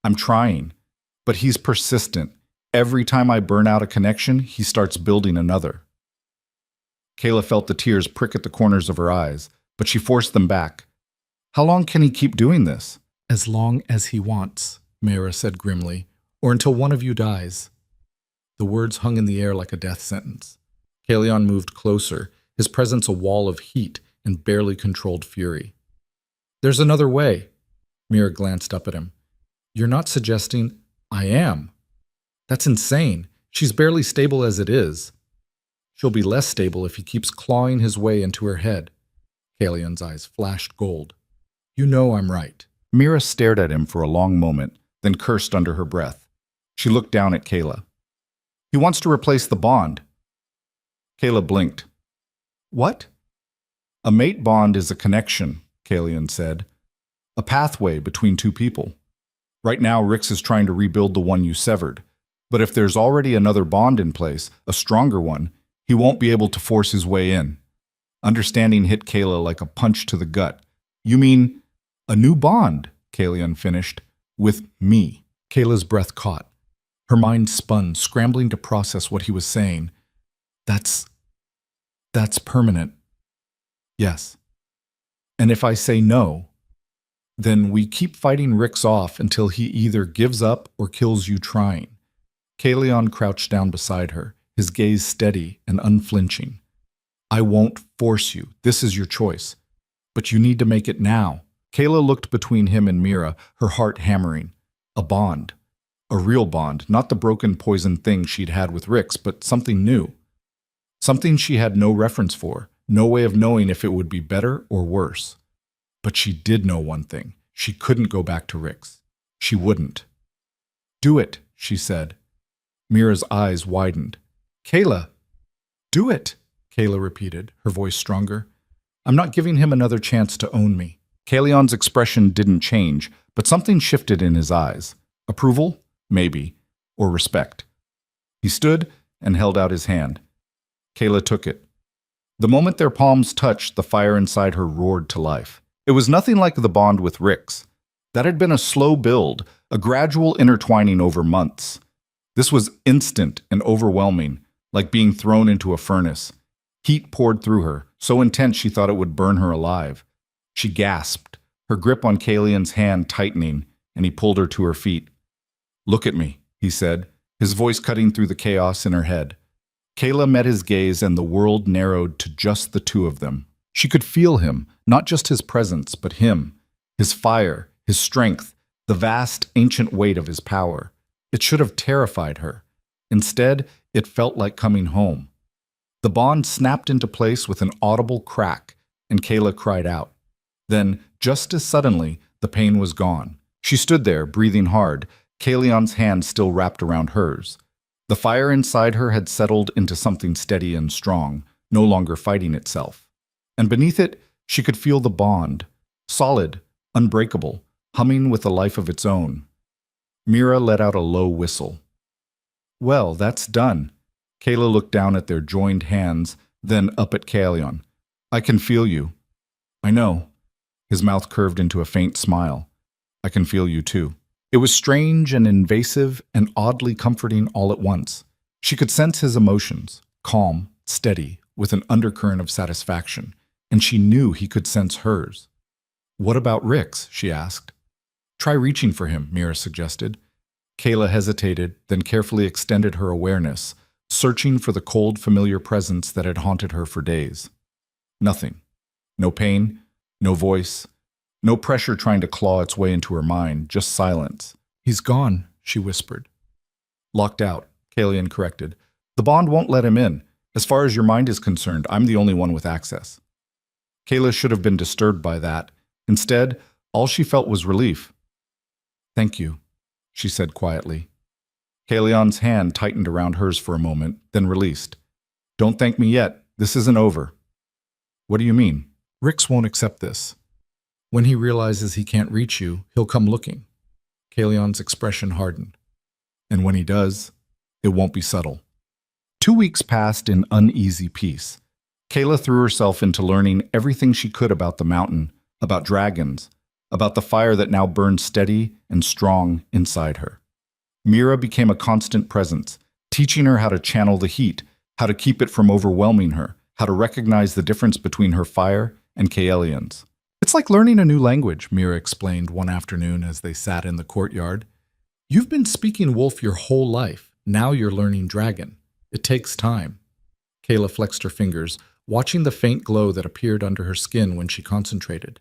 I'm trying, but he's persistent. Every time I burn out a connection, he starts building another. Kayla felt the tears prick at the corners of her eyes, but she forced them back. How long can he keep doing this? As long as he wants, Mira said grimly, or until one of you dies. The words hung in the air like a death sentence. Kalion moved closer, his presence a wall of heat and barely controlled fury. There's another way. Mira glanced up at him. You're not suggesting I am. That's insane. She's barely stable as it is. She'll be less stable if he keeps clawing his way into her head. Kalion's eyes flashed gold. You know I'm right. Mira stared at him for a long moment, then cursed under her breath. She looked down at Kayla. He wants to replace the bond. Kayla blinked. What? A mate bond is a connection, Kalion said. A pathway between two people. Right now, Rix is trying to rebuild the one you severed. But if there's already another bond in place, a stronger one, he won't be able to force his way in. Understanding hit Kayla like a punch to the gut. You mean a new bond, Kalion finished, with me. Kayla's breath caught. Her mind spun, scrambling to process what he was saying. That's permanent. Yes. And if I say no, then we keep fighting Rix off until he either gives up or kills you trying. Kalion crouched down beside her, his gaze steady and unflinching. I won't force you. This is your choice. But you need to make it now. Kayla looked between him and Mira, her heart hammering. A bond. A real bond, not the broken poison thing she'd had with Rix, but something new. Something she had no reference for, no way of knowing if it would be better or worse. But she did know one thing. She couldn't go back to Rix. She wouldn't. "Do it," she said. Mira's eyes widened. "Kayla!" "Do it," Kayla repeated, her voice stronger. "I'm not giving him another chance to own me." Kalion's expression didn't change, but something shifted in his eyes. Approval? Maybe. Or respect. He stood and held out his hand. Kayla took it. The moment their palms touched, the fire inside her roared to life. It was nothing like the bond with Rix. That had been a slow build, a gradual intertwining over months. This was instant and overwhelming, like being thrown into a furnace. Heat poured through her, so intense she thought it would burn her alive. She gasped, her grip on Kalion's hand tightening, and he pulled her to her feet. "Look at me," he said, his voice cutting through the chaos in her head. Kayla met his gaze and the world narrowed to just the two of them. She could feel him, not just his presence, but him, his fire, his strength, the vast, ancient weight of his power. It should have terrified her. Instead, it felt like coming home. The bond snapped into place with an audible crack, and Kayla cried out. Then, just as suddenly, the pain was gone. She stood there, breathing hard, Kalion's hand still wrapped around hers. The fire inside her had settled into something steady and strong, no longer fighting itself. And beneath it, she could feel the bond, solid, unbreakable, humming with a life of its own. Mira let out a low whistle. "Well, that's done." Kayla looked down at their joined hands, then up at Kalion. "I can feel you." "I know." His mouth curved into a faint smile. "I can feel you too." It was strange and invasive and oddly comforting all at once. She could sense his emotions, calm, steady, with an undercurrent of satisfaction, and she knew he could sense hers. "What about Rix?" she asked. "Try reaching for him," Mira suggested. Kayla hesitated, then carefully extended her awareness, searching for the cold, familiar presence that had haunted her for days. Nothing. No pain, no voice, no pressure trying to claw its way into her mind, just silence. "He's gone," she whispered. "Locked out," Kalion corrected. "The bond won't let him in. As far as your mind is concerned, I'm the only one with access." Kayla should have been disturbed by that. Instead, all she felt was relief. "Thank you," she said quietly. Kalion's hand tightened around hers for a moment, then released. "Don't thank me yet. This isn't over." "What do you mean?" "Rix won't accept this. When he realizes he can't reach you, he'll come looking." Kalion's expression hardened. "And when he does, it won't be subtle." 2 weeks passed in uneasy peace. Kayla threw herself into learning everything she could about the mountain, about dragons, about the fire that now burned steady and strong inside her. Mira became a constant presence, teaching her how to channel the heat, how to keep it from overwhelming her, how to recognize the difference between her fire and Kaelian's. "It's like learning a new language," Mira explained one afternoon as they sat in the courtyard. "You've been speaking wolf your whole life. Now you're learning dragon. It takes time." Kayla flexed her fingers, watching the faint glow that appeared under her skin when she concentrated.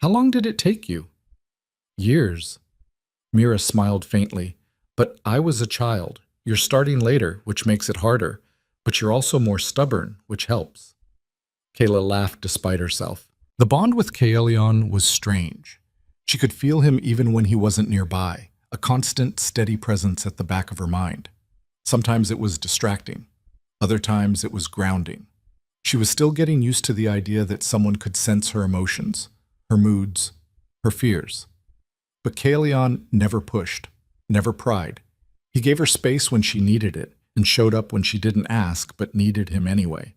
"How long did it take you?" "Years." Mira smiled faintly. "But I was a child. You're starting later, which makes it harder, but you're also more stubborn, which helps." Kayla laughed despite herself. The bond with Kaelion was strange. She could feel him even when he wasn't nearby, a constant, steady presence at the back of her mind. Sometimes it was distracting. Other times it was grounding. She was still getting used to the idea that someone could sense her emotions, her moods, her fears. But Kaelion never pushed, never pried. He gave her space when she needed it and showed up when she didn't ask but needed him anyway.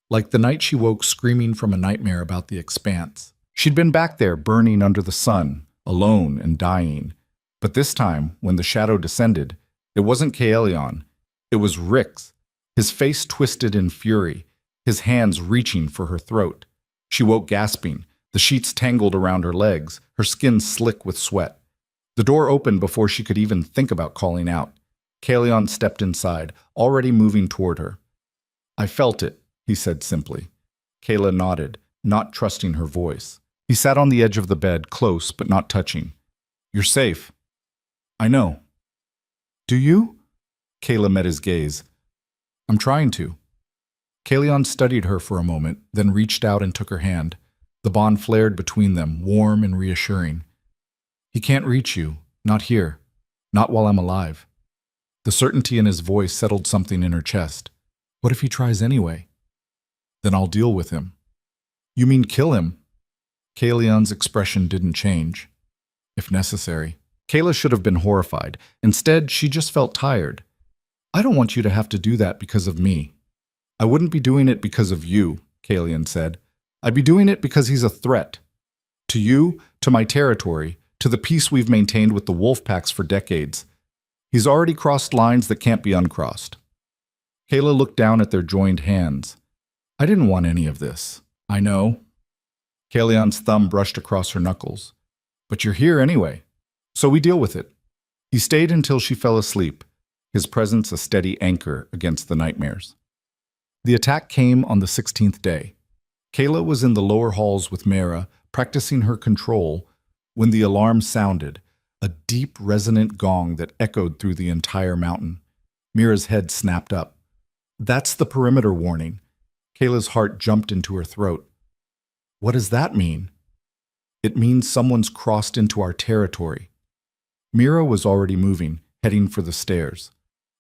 Like the night she woke screaming from a nightmare about the expanse. She'd been back there burning under the sun, alone and dying. But this time, when the shadow descended, it wasn't Kaelion. It was Rix, his face twisted in fury, his hands reaching for her throat. She woke gasping, the sheets tangled around her legs, her skin slick with sweat. The door opened before she could even think about calling out. Kaelion stepped inside, already moving toward her. "I felt it," he said simply. Kayla nodded, not trusting her voice. He sat on the edge of the bed, close but not touching. You're safe. I know. Do you? Kayla met his gaze. I'm trying to. Kalion studied her for a moment, then reached out and took her hand. The bond flared between them, warm and reassuring. He can't reach you. Not here. Not while I'm alive. The certainty in his voice settled something in her chest. What if he tries anyway? Then I'll deal with him. You mean kill him? Kalion's expression didn't change. If necessary. Kayla should have been horrified. Instead, she just felt tired. I don't want you to have to do that because of me. I wouldn't be doing it because of you, Kalion said. I'd be doing it because he's a threat. To you, to my territory, to the peace we've maintained with the wolf packs for decades. He's already crossed lines that can't be uncrossed. Kayla looked down at their joined hands. I didn't want any of this. I know. Kalion's thumb brushed across her knuckles. But you're here anyway. So we deal with it. He stayed until she fell asleep, his presence a steady anchor against the nightmares. The attack came on the 16th day. Kayla was in the lower halls with Mara, practicing her control, when the alarm sounded, a deep, resonant gong that echoed through the entire mountain. Mira's head snapped up. That's the perimeter warning. Kayla's heart jumped into her throat. What does that mean? It means someone's crossed into our territory. Mira was already moving, heading for the stairs.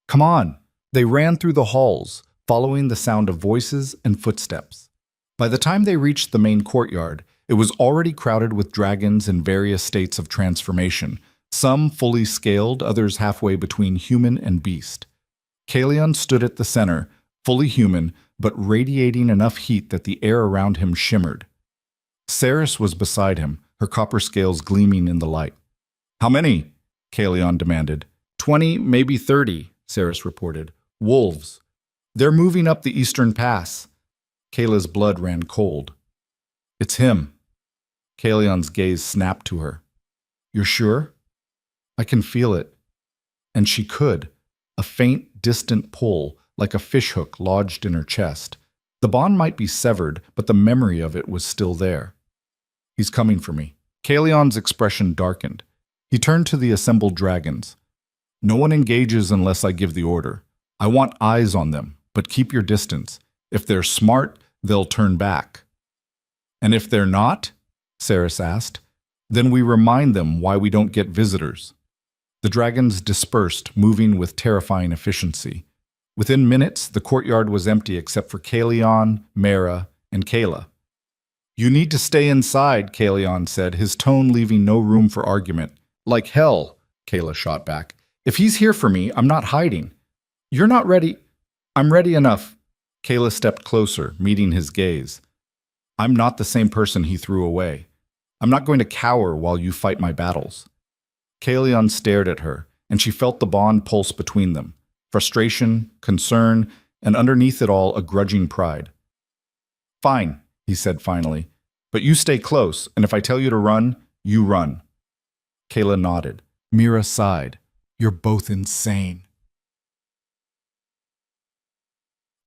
Come on! They ran through the halls, following the sound of voices and footsteps. By the time they reached the main courtyard, it was already crowded with dragons in various states of transformation, some fully scaled, others halfway between human and beast. Kalion stood at the center, fully human, but radiating enough heat that the air around him shimmered. Ceres was beside him, her copper scales gleaming in the light. How many? Kalion demanded. 20, maybe 30, Ceres reported. Wolves. They're moving up the eastern pass. Kayla's blood ran cold. It's him. Kalion's gaze snapped to her. You're sure? I can feel it. And she could. A faint, distant pull, like a fishhook lodged in her chest. The bond might be severed, but the memory of it was still there. He's coming for me. Kalion's expression darkened. He turned to the assembled dragons. No one engages unless I give the order. I want eyes on them, but keep your distance. If they're smart, they'll turn back. And if they're not, Ceres asked, then we remind them why we don't get visitors. The dragons dispersed, moving with terrifying efficiency. Within minutes, the courtyard was empty except for Kalion, Mara, and Kayla. You need to stay inside, Kalion said, his tone leaving no room for argument. Like hell, Kayla shot back. If he's here for me, I'm not hiding. You're not ready. I'm ready enough. Kayla stepped closer, meeting his gaze. I'm not the same person he threw away. I'm not going to cower while you fight my battles. Kalion stared at her, and she felt the bond pulse between them. Frustration, concern, and underneath it all, a grudging pride. Fine, he said finally, but you stay close, and if I tell you to run, you run. Kayla nodded. Mira sighed. You're both insane.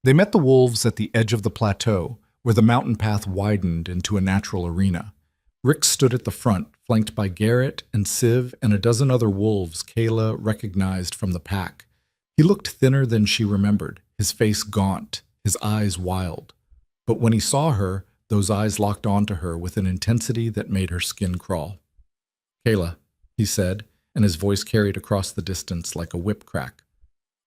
They met the wolves at the edge of the plateau, where the mountain path widened into a natural arena. Rick stood at the front, flanked by Garrett and Civ and a dozen other wolves Kayla recognized from the pack. He looked thinner than she remembered, his face gaunt, his eyes wild. But when he saw her, those eyes locked onto her with an intensity that made her skin crawl. Kayla, he said, and his voice carried across the distance like a whip crack.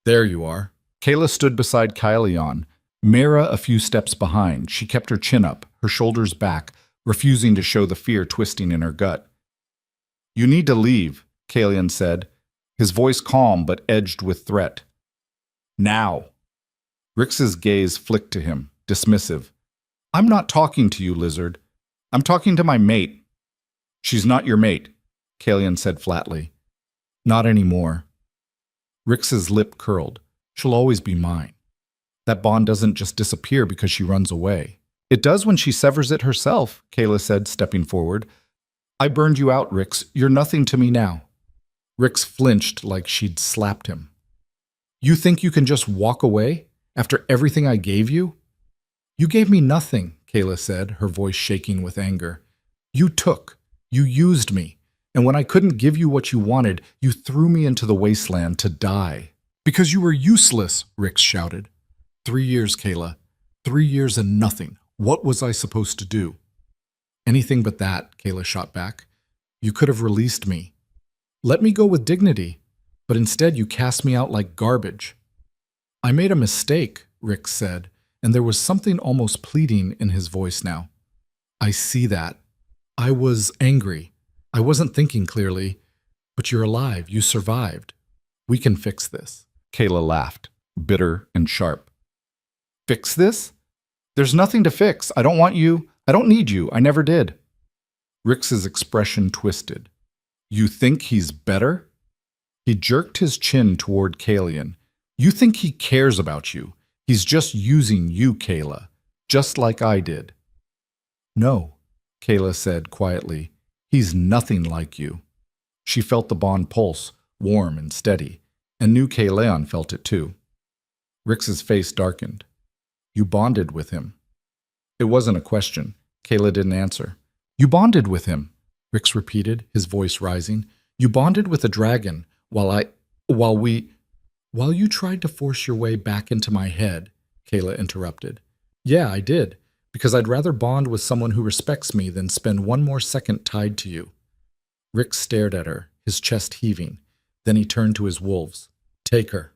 There you are. Kayla stood beside Kalion, Mara a few steps behind. She kept her chin up, her shoulders back, refusing to show the fear twisting in her gut. You need to leave, Kalion said, his voice calm but edged with threat. Now. Rix's gaze flicked to him, dismissive. I'm not talking to you, lizard. I'm talking to my mate. She's not your mate, Kalion said flatly. Not anymore. Rix's lip curled. She'll always be mine. That bond doesn't just disappear because she runs away. It does when she severs it herself, Kayla said, stepping forward. I burned you out, Rix. You're nothing to me now. Rix flinched like she'd slapped him. You think you can just walk away after everything I gave you? You gave me nothing, Kayla said, her voice shaking with anger. You took. You used me. And when I couldn't give you what you wanted, you threw me into the wasteland to die. Because you were useless, Rix shouted. 3 years, Kayla. 3 years and nothing. What was I supposed to do? Anything but that, Kayla shot back. You could have released me. Let me go with dignity. But instead you cast me out like garbage. I made a mistake, Rix said, and there was something almost pleading in his voice now. I see that. I was angry. I wasn't thinking clearly. But you're alive. You survived. We can fix this. Kayla laughed, bitter and sharp. Fix this? There's nothing to fix. I don't want you. I don't need you. I never did. Rix's expression twisted. You think he's better? He jerked his chin toward Kalian. You think he cares about you. He's just using you, Kayla, just like I did. No, Kayla said quietly. He's nothing like you. She felt the bond pulse, warm and steady, and knew Kayleon felt it too. Rix's face darkened. You bonded with him. It wasn't a question. Kayla didn't answer. You bonded with him, Rix repeated, his voice rising. You bonded with a dragon while you tried to force your way back into my head, Kayla interrupted. Yeah, I did, because I'd rather bond with someone who respects me than spend one more second tied to you. Rix stared at her, his chest heaving. Then he turned to his wolves. Take her.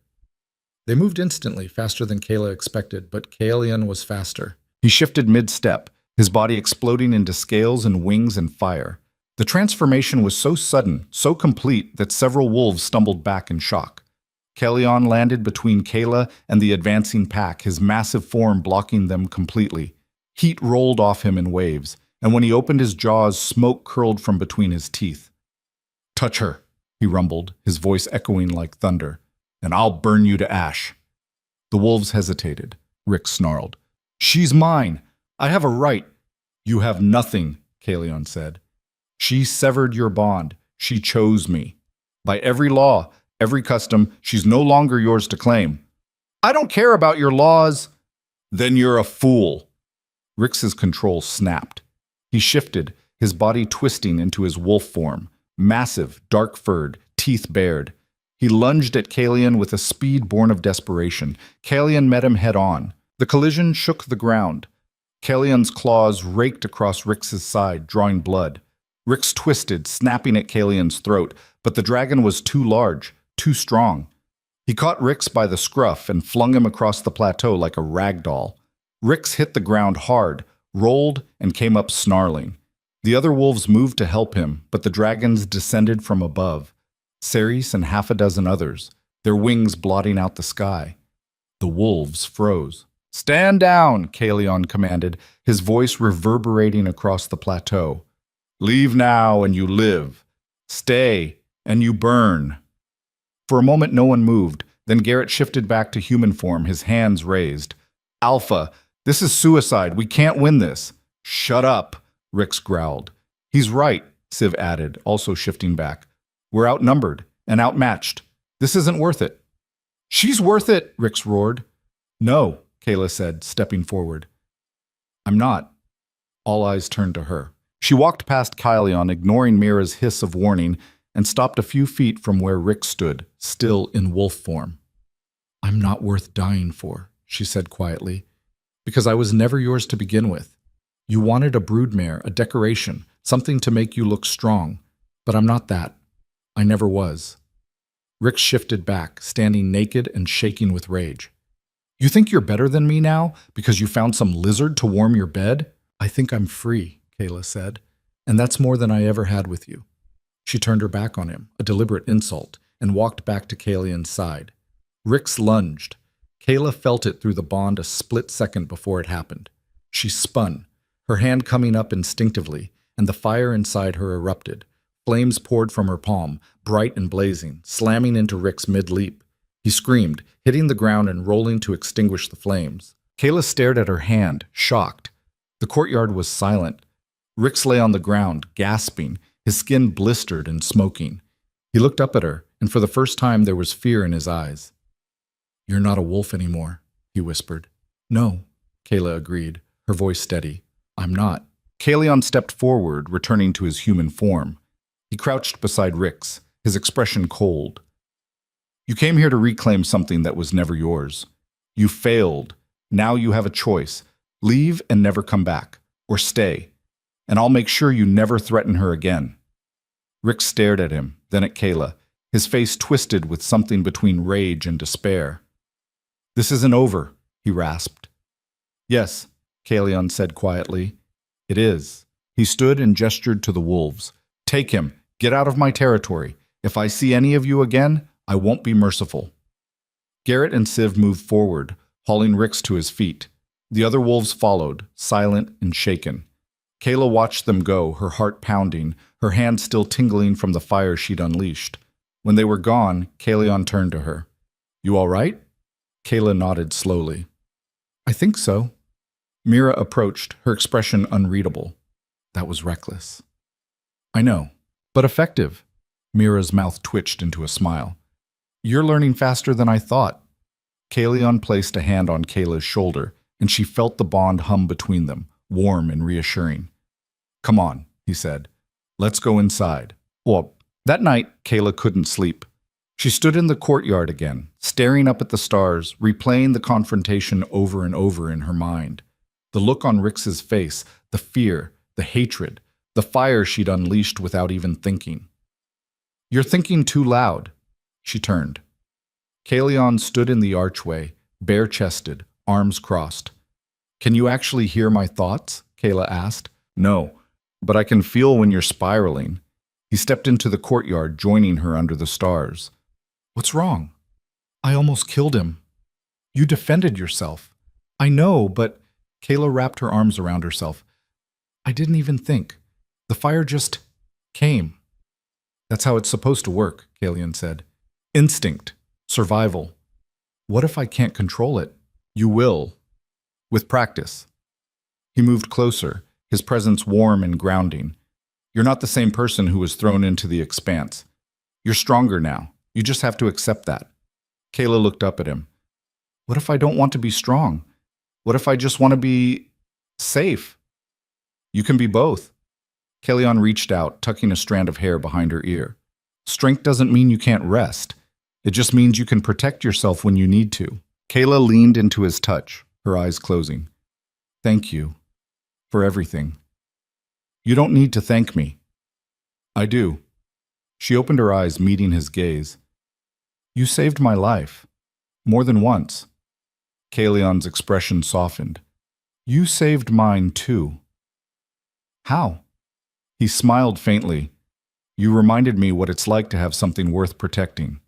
They moved instantly, faster than Kayla expected, but Kalian was faster. He shifted mid-step, his body exploding into scales and wings and fire. The transformation was so sudden, so complete, that several wolves stumbled back in shock. Kalian landed between Kayla and the advancing pack, his massive form blocking them completely. Heat rolled off him in waves, and when he opened his jaws, smoke curled from between his teeth. Touch her, he rumbled, his voice echoing like thunder, and I'll burn you to ash. The wolves hesitated. Rix snarled. She's mine. I have a right. You have nothing, Kalian said. She severed your bond. She chose me. By every law, every custom, she's no longer yours to claim. I don't care about your laws. Then you're a fool. Rix's control snapped. He shifted, his body twisting into his wolf form, massive, dark-furred, teeth bared. He lunged at Kalian with a speed born of desperation. Kalian met him head-on. The collision shook the ground. Kalian's claws raked across Rix's side, drawing blood. Rix twisted, snapping at Kalian's throat, but the dragon was too large, too strong. He caught Rix by the scruff and flung him across the plateau like a rag doll. Rix hit the ground hard, rolled, and came up snarling. The other wolves moved to help him, but the dragons descended from above. Ceres and half a dozen others, their wings blotting out the sky. The wolves froze. Stand down, Kalian commanded, his voice reverberating across the plateau. Leave now and you live. Stay and you burn. For a moment no one moved, then Garrett shifted back to human form, his hands raised. Alpha, this is suicide. We can't win this. Shut up, Rix growled. He's right, Civ added, also shifting back. We're outnumbered and outmatched. This isn't worth it. She's worth it, Rix roared. No, Kayla said, stepping forward. I'm not. All eyes turned to her. She walked past Kalian, ignoring Mira's hiss of warning, and stopped a few feet from where Rix stood, still in wolf form. I'm not worth dying for, she said quietly, because I was never yours to begin with. You wanted a broodmare, a decoration, something to make you look strong, but I'm not that. I never was. Rix shifted back, standing naked and shaking with rage. You think you're better than me now because you found some lizard to warm your bed? I think I'm free, Kayla said, and that's more than I ever had with you. She turned her back on him, a deliberate insult, and walked back to Kalian's side. Rix lunged. Kayla felt it through the bond a split second before it happened. She spun, her hand coming up instinctively, and the fire inside her erupted. Flames poured from her palm, bright and blazing, slamming into Rix mid-leap. He screamed, hitting the ground and rolling to extinguish the flames. Kayla stared at her hand, shocked. The courtyard was silent. Rix lay on the ground, gasping, his skin blistered and smoking. He looked up at her, and for the first time there was fear in his eyes. You're not a wolf anymore, he whispered. No, Kayla agreed, her voice steady. I'm not. Kalion stepped forward, returning to his human form. He crouched beside Rix, his expression cold. You came here to reclaim something that was never yours. You failed. Now you have a choice. Leave and never come back, or stay, and I'll make sure you never threaten her again. Rick stared at him, then at Kayla, his face twisted with something between rage and despair. This isn't over, he rasped. Yes, Kalion said quietly. It is. He stood and gestured to the wolves. Take him. Get out of my territory. If I see any of you again, I won't be merciful. Garrett and Siv moved forward, hauling Rix to his feet. The other wolves followed, silent and shaken. Kayla watched them go, her heart pounding, her hand still tingling from the fire she'd unleashed. When they were gone, Kalion turned to her. You all right? Kayla nodded slowly. I think so. Mira approached, her expression unreadable. That was reckless. I know, but effective. Mira's mouth twitched into a smile. You're learning faster than I thought. Kalion placed a hand on Kayla's shoulder, and she felt the bond hum between them, warm and reassuring. Come on, he said. Let's go inside. Well, that night, Kayla couldn't sleep. She stood in the courtyard again, staring up at the stars, replaying the confrontation over and over in her mind. The look on Rix's face, the fear, the hatred, the fire she'd unleashed without even thinking. You're thinking too loud. She turned. Kalion stood in the archway, bare-chested, arms crossed. Can you actually hear my thoughts? Kayla asked. No, but I can feel when you're spiraling. He stepped into the courtyard, joining her under the stars. What's wrong? I almost killed him. You defended yourself. I know, but Kayla wrapped her arms around herself. I didn't even think. The fire just came. That's how it's supposed to work, Kalion said. Instinct. Survival. What if I can't control it? You will. With practice. He moved closer, his presence warm and grounding. You're not the same person who was thrown into the expanse. You're stronger now. You just have to accept that. Kayla looked up at him. What if I don't want to be strong? What if I just want to be safe? You can be both. Kalion reached out, tucking a strand of hair behind her ear. Strength doesn't mean you can't rest. It just means you can protect yourself when you need to. Kayla leaned into his touch, her eyes closing. Thank you. For everything. You don't need to thank me. I do. She opened her eyes, meeting his gaze. You saved my life. More than once. Kalion's expression softened. You saved mine too. How? He smiled faintly. You reminded me what it's like to have something worth protecting.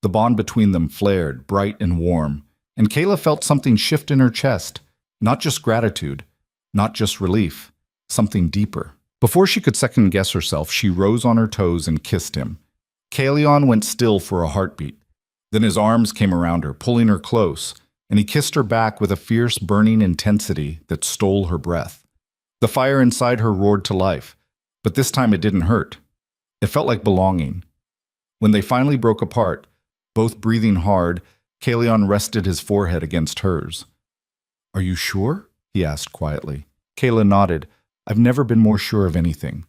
The bond between them flared, bright and warm, and Kayla felt something shift in her chest. Not just gratitude, not just relief, something deeper. Before she could second-guess herself, she rose on her toes and kissed him. Kalion went still for a heartbeat. Then his arms came around her, pulling her close, and he kissed her back with a fierce, burning intensity that stole her breath. The fire inside her roared to life, but this time it didn't hurt. It felt like belonging. When they finally broke apart, both breathing hard, Kalion rested his forehead against hers. Are you sure? He asked quietly. Kayla nodded. I've never been more sure of anything.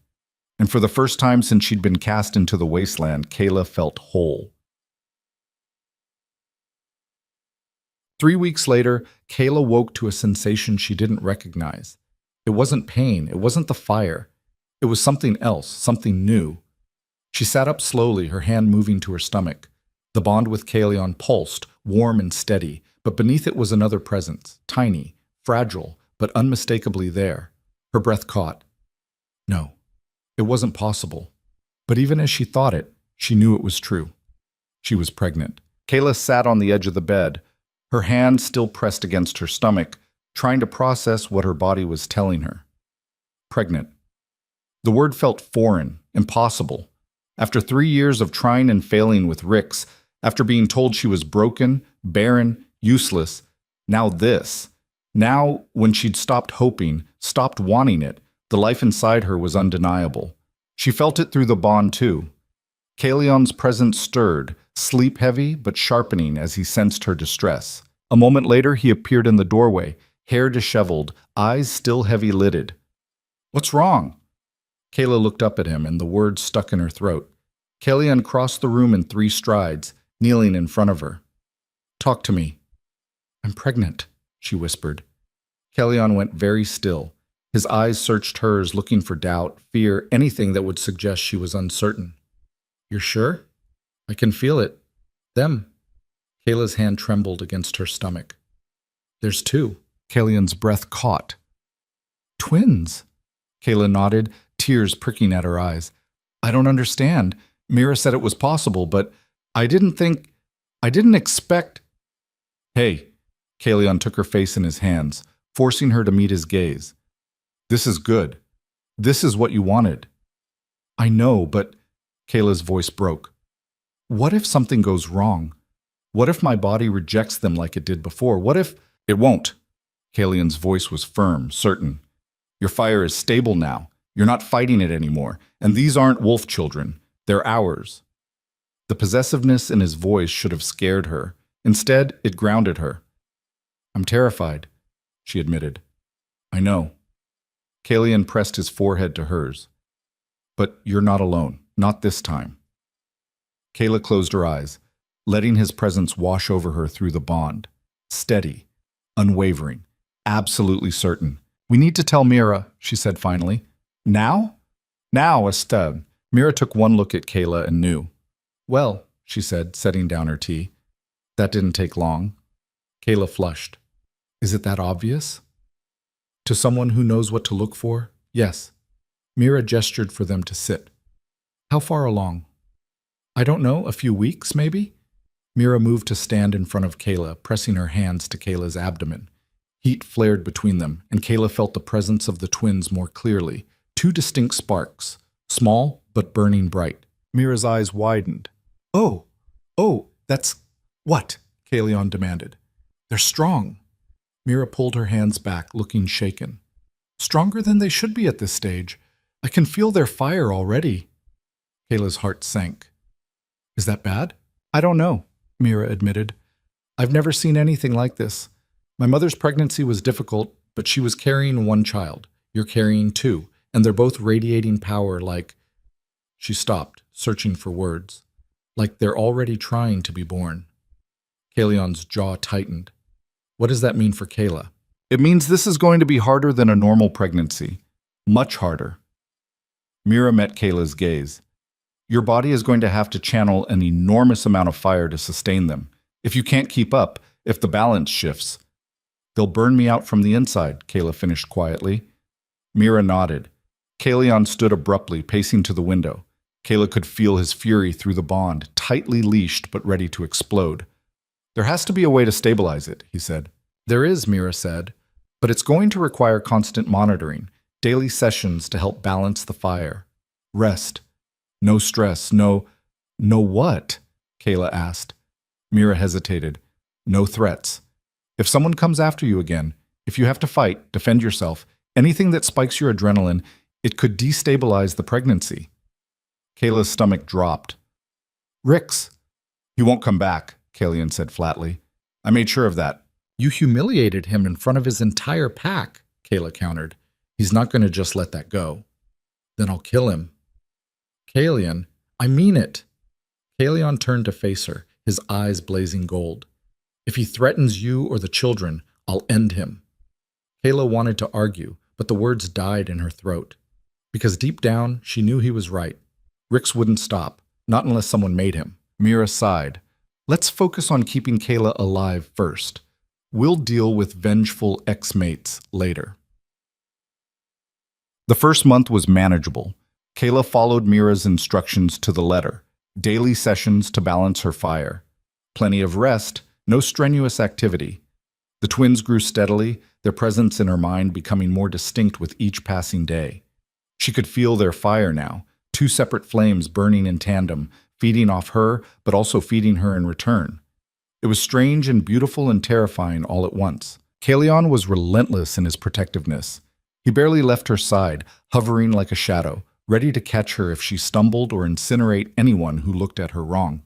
And for the first time since she'd been cast into the wasteland, Kayla felt whole. 3 weeks later, Kayla woke to a sensation she didn't recognize. It wasn't pain, it wasn't the fire. It was something else, something new. She sat up slowly, her hand moving to her stomach. The bond with Kalion pulsed, warm and steady, but beneath it was another presence, tiny, fragile, but unmistakably there. Her breath caught. No, it wasn't possible. But even as she thought it, she knew it was true. She was pregnant. Kayla sat on the edge of the bed, her hand still pressed against her stomach, trying to process what her body was telling her. Pregnant. The word felt foreign, impossible. After 3 years of trying and failing with Rix, after being told she was broken, barren, useless, now this. Now, when she'd stopped hoping, stopped wanting it, the life inside her was undeniable. She felt it through the bond too. Kalion's presence stirred, sleep-heavy but sharpening as he sensed her distress. A moment later, he appeared in the doorway, hair disheveled, eyes still heavy-lidded. What's wrong? Kayla looked up at him, and the words stuck in her throat. Kellyanne crossed the room in 3 strides, kneeling in front of her. Talk to me. I'm pregnant, she whispered. Kellyanne went very still. His eyes searched hers, looking for doubt, fear, anything that would suggest she was uncertain. You're sure? I can feel it. Them. Kayla's hand trembled against her stomach. There's 2. Kellyanne's breath caught. Twins. Kayla nodded, tears pricking at her eyes. I don't understand. Mira said it was possible, but I didn't expect. Hey, Kellyanne took her face in his hands, forcing her to meet his gaze. This is good. This is what you wanted. I know, but Kayla's voice broke. What if something goes wrong? What if my body rejects them like it did before? What if it won't? Kellyanne's voice was firm, certain. Your fire is stable now. You're not fighting it anymore. And these aren't wolf children. They're ours. The possessiveness in his voice should have scared her. Instead, it grounded her. I'm terrified, she admitted. I know. Kellyanne pressed his forehead to hers. But you're not alone. Not this time. Kayla closed her eyes, letting his presence wash over her through the bond. Steady, unwavering, absolutely certain. We need to tell Mira, she said finally. Now? Now, Estelle. Mira took one look at Kayla and knew. Well, she said, setting down her tea. That didn't take long. Kayla flushed. Is it that obvious? To someone who knows what to look for? Yes. Mira gestured for them to sit. How far along? I don't know, a few weeks, maybe? Mira moved to stand in front of Kayla, pressing her hands to Kayla's abdomen. Heat flared between them, and Kayla felt the presence of the twins more clearly. 2 distinct sparks, small but burning bright. Mira's eyes widened. Oh, that's what? Kellyanne demanded. They're strong. Mira pulled her hands back, looking shaken. Stronger than they should be at this stage. I can feel their fire already. Kayla's heart sank. Is that bad? I don't know, Mira admitted. I've never seen anything like this. My mother's pregnancy was difficult, but she was carrying 1 child. You're carrying 2, and they're both radiating power like... She stopped, searching for words. Like they're already trying to be born. Kellyanne's jaw tightened. What does that mean for Kayla? It means this is going to be harder than a normal pregnancy. Much harder. Mira met Kayla's gaze. Your body is going to have to channel an enormous amount of fire to sustain them. If you can't keep up, if the balance shifts. They'll burn me out from the inside, Kayla finished quietly. Mira nodded. Kellyanne stood abruptly, pacing to the window. Kayla could feel his fury through the bond, tightly leashed but ready to explode. There has to be a way to stabilize it, he said. There is, Mira said, but it's going to require constant monitoring, daily sessions to help balance the fire. Rest. No stress, no what? Kayla asked. Mira hesitated. No threats. If someone comes after you again, if you have to fight, defend yourself, anything that spikes your adrenaline, it could destabilize the pregnancy. Kayla's stomach dropped. Rix. He won't come back, Kellyanne said flatly. I made sure of that. You humiliated him in front of his entire pack, Kayla countered. He's not going to just let that go. Then I'll kill him. Kellyanne, I mean it. Kellyanne turned to face her, his eyes blazing gold. If he threatens you or the children, I'll end him. Kayla wanted to argue, but the words died in her throat. Because deep down, she knew he was right. Rix wouldn't stop, not unless someone made him. Mira sighed. Let's focus on keeping Kayla alive first. We'll deal with vengeful ex-mates later. The first month was manageable. Kayla followed Mira's instructions to the letter. Daily sessions to balance her fire. Plenty of rest, no strenuous activity. The twins grew steadily, their presence in her mind becoming more distinct with each passing day. She could feel their fire now, 2 separate flames burning in tandem, feeding off her, but also feeding her in return. It was strange and beautiful and terrifying all at once. Kellyanne was relentless in his protectiveness. He barely left her side, hovering like a shadow, ready to catch her if she stumbled or incinerate anyone who looked at her wrong.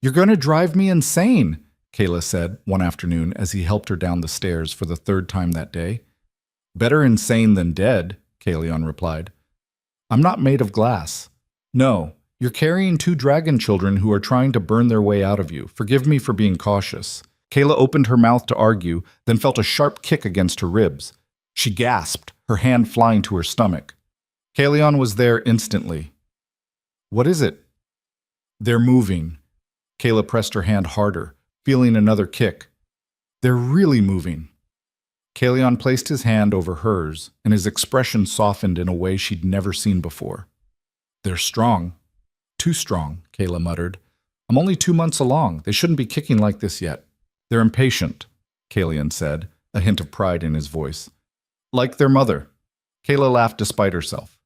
You're going to drive me insane, Kayla said one afternoon as he helped her down the stairs for the 3rd time that day. Better insane than dead, Kalion replied. I'm not made of glass. No, you're carrying two dragon children who are trying to burn their way out of you. Forgive me for being cautious. Kayla opened her mouth to argue, then felt a sharp kick against her ribs. She gasped, her hand flying to her stomach. Kalion was there instantly. What is it? They're moving. Kayla pressed her hand harder, feeling another kick. They're really moving. Kalion placed his hand over hers, and his expression softened in a way she'd never seen before. They're strong. Too strong, Kayla muttered. I'm only 2 months along. They shouldn't be kicking like this yet. They're impatient, Kalion said, a hint of pride in his voice. Like their mother. Kayla laughed despite herself.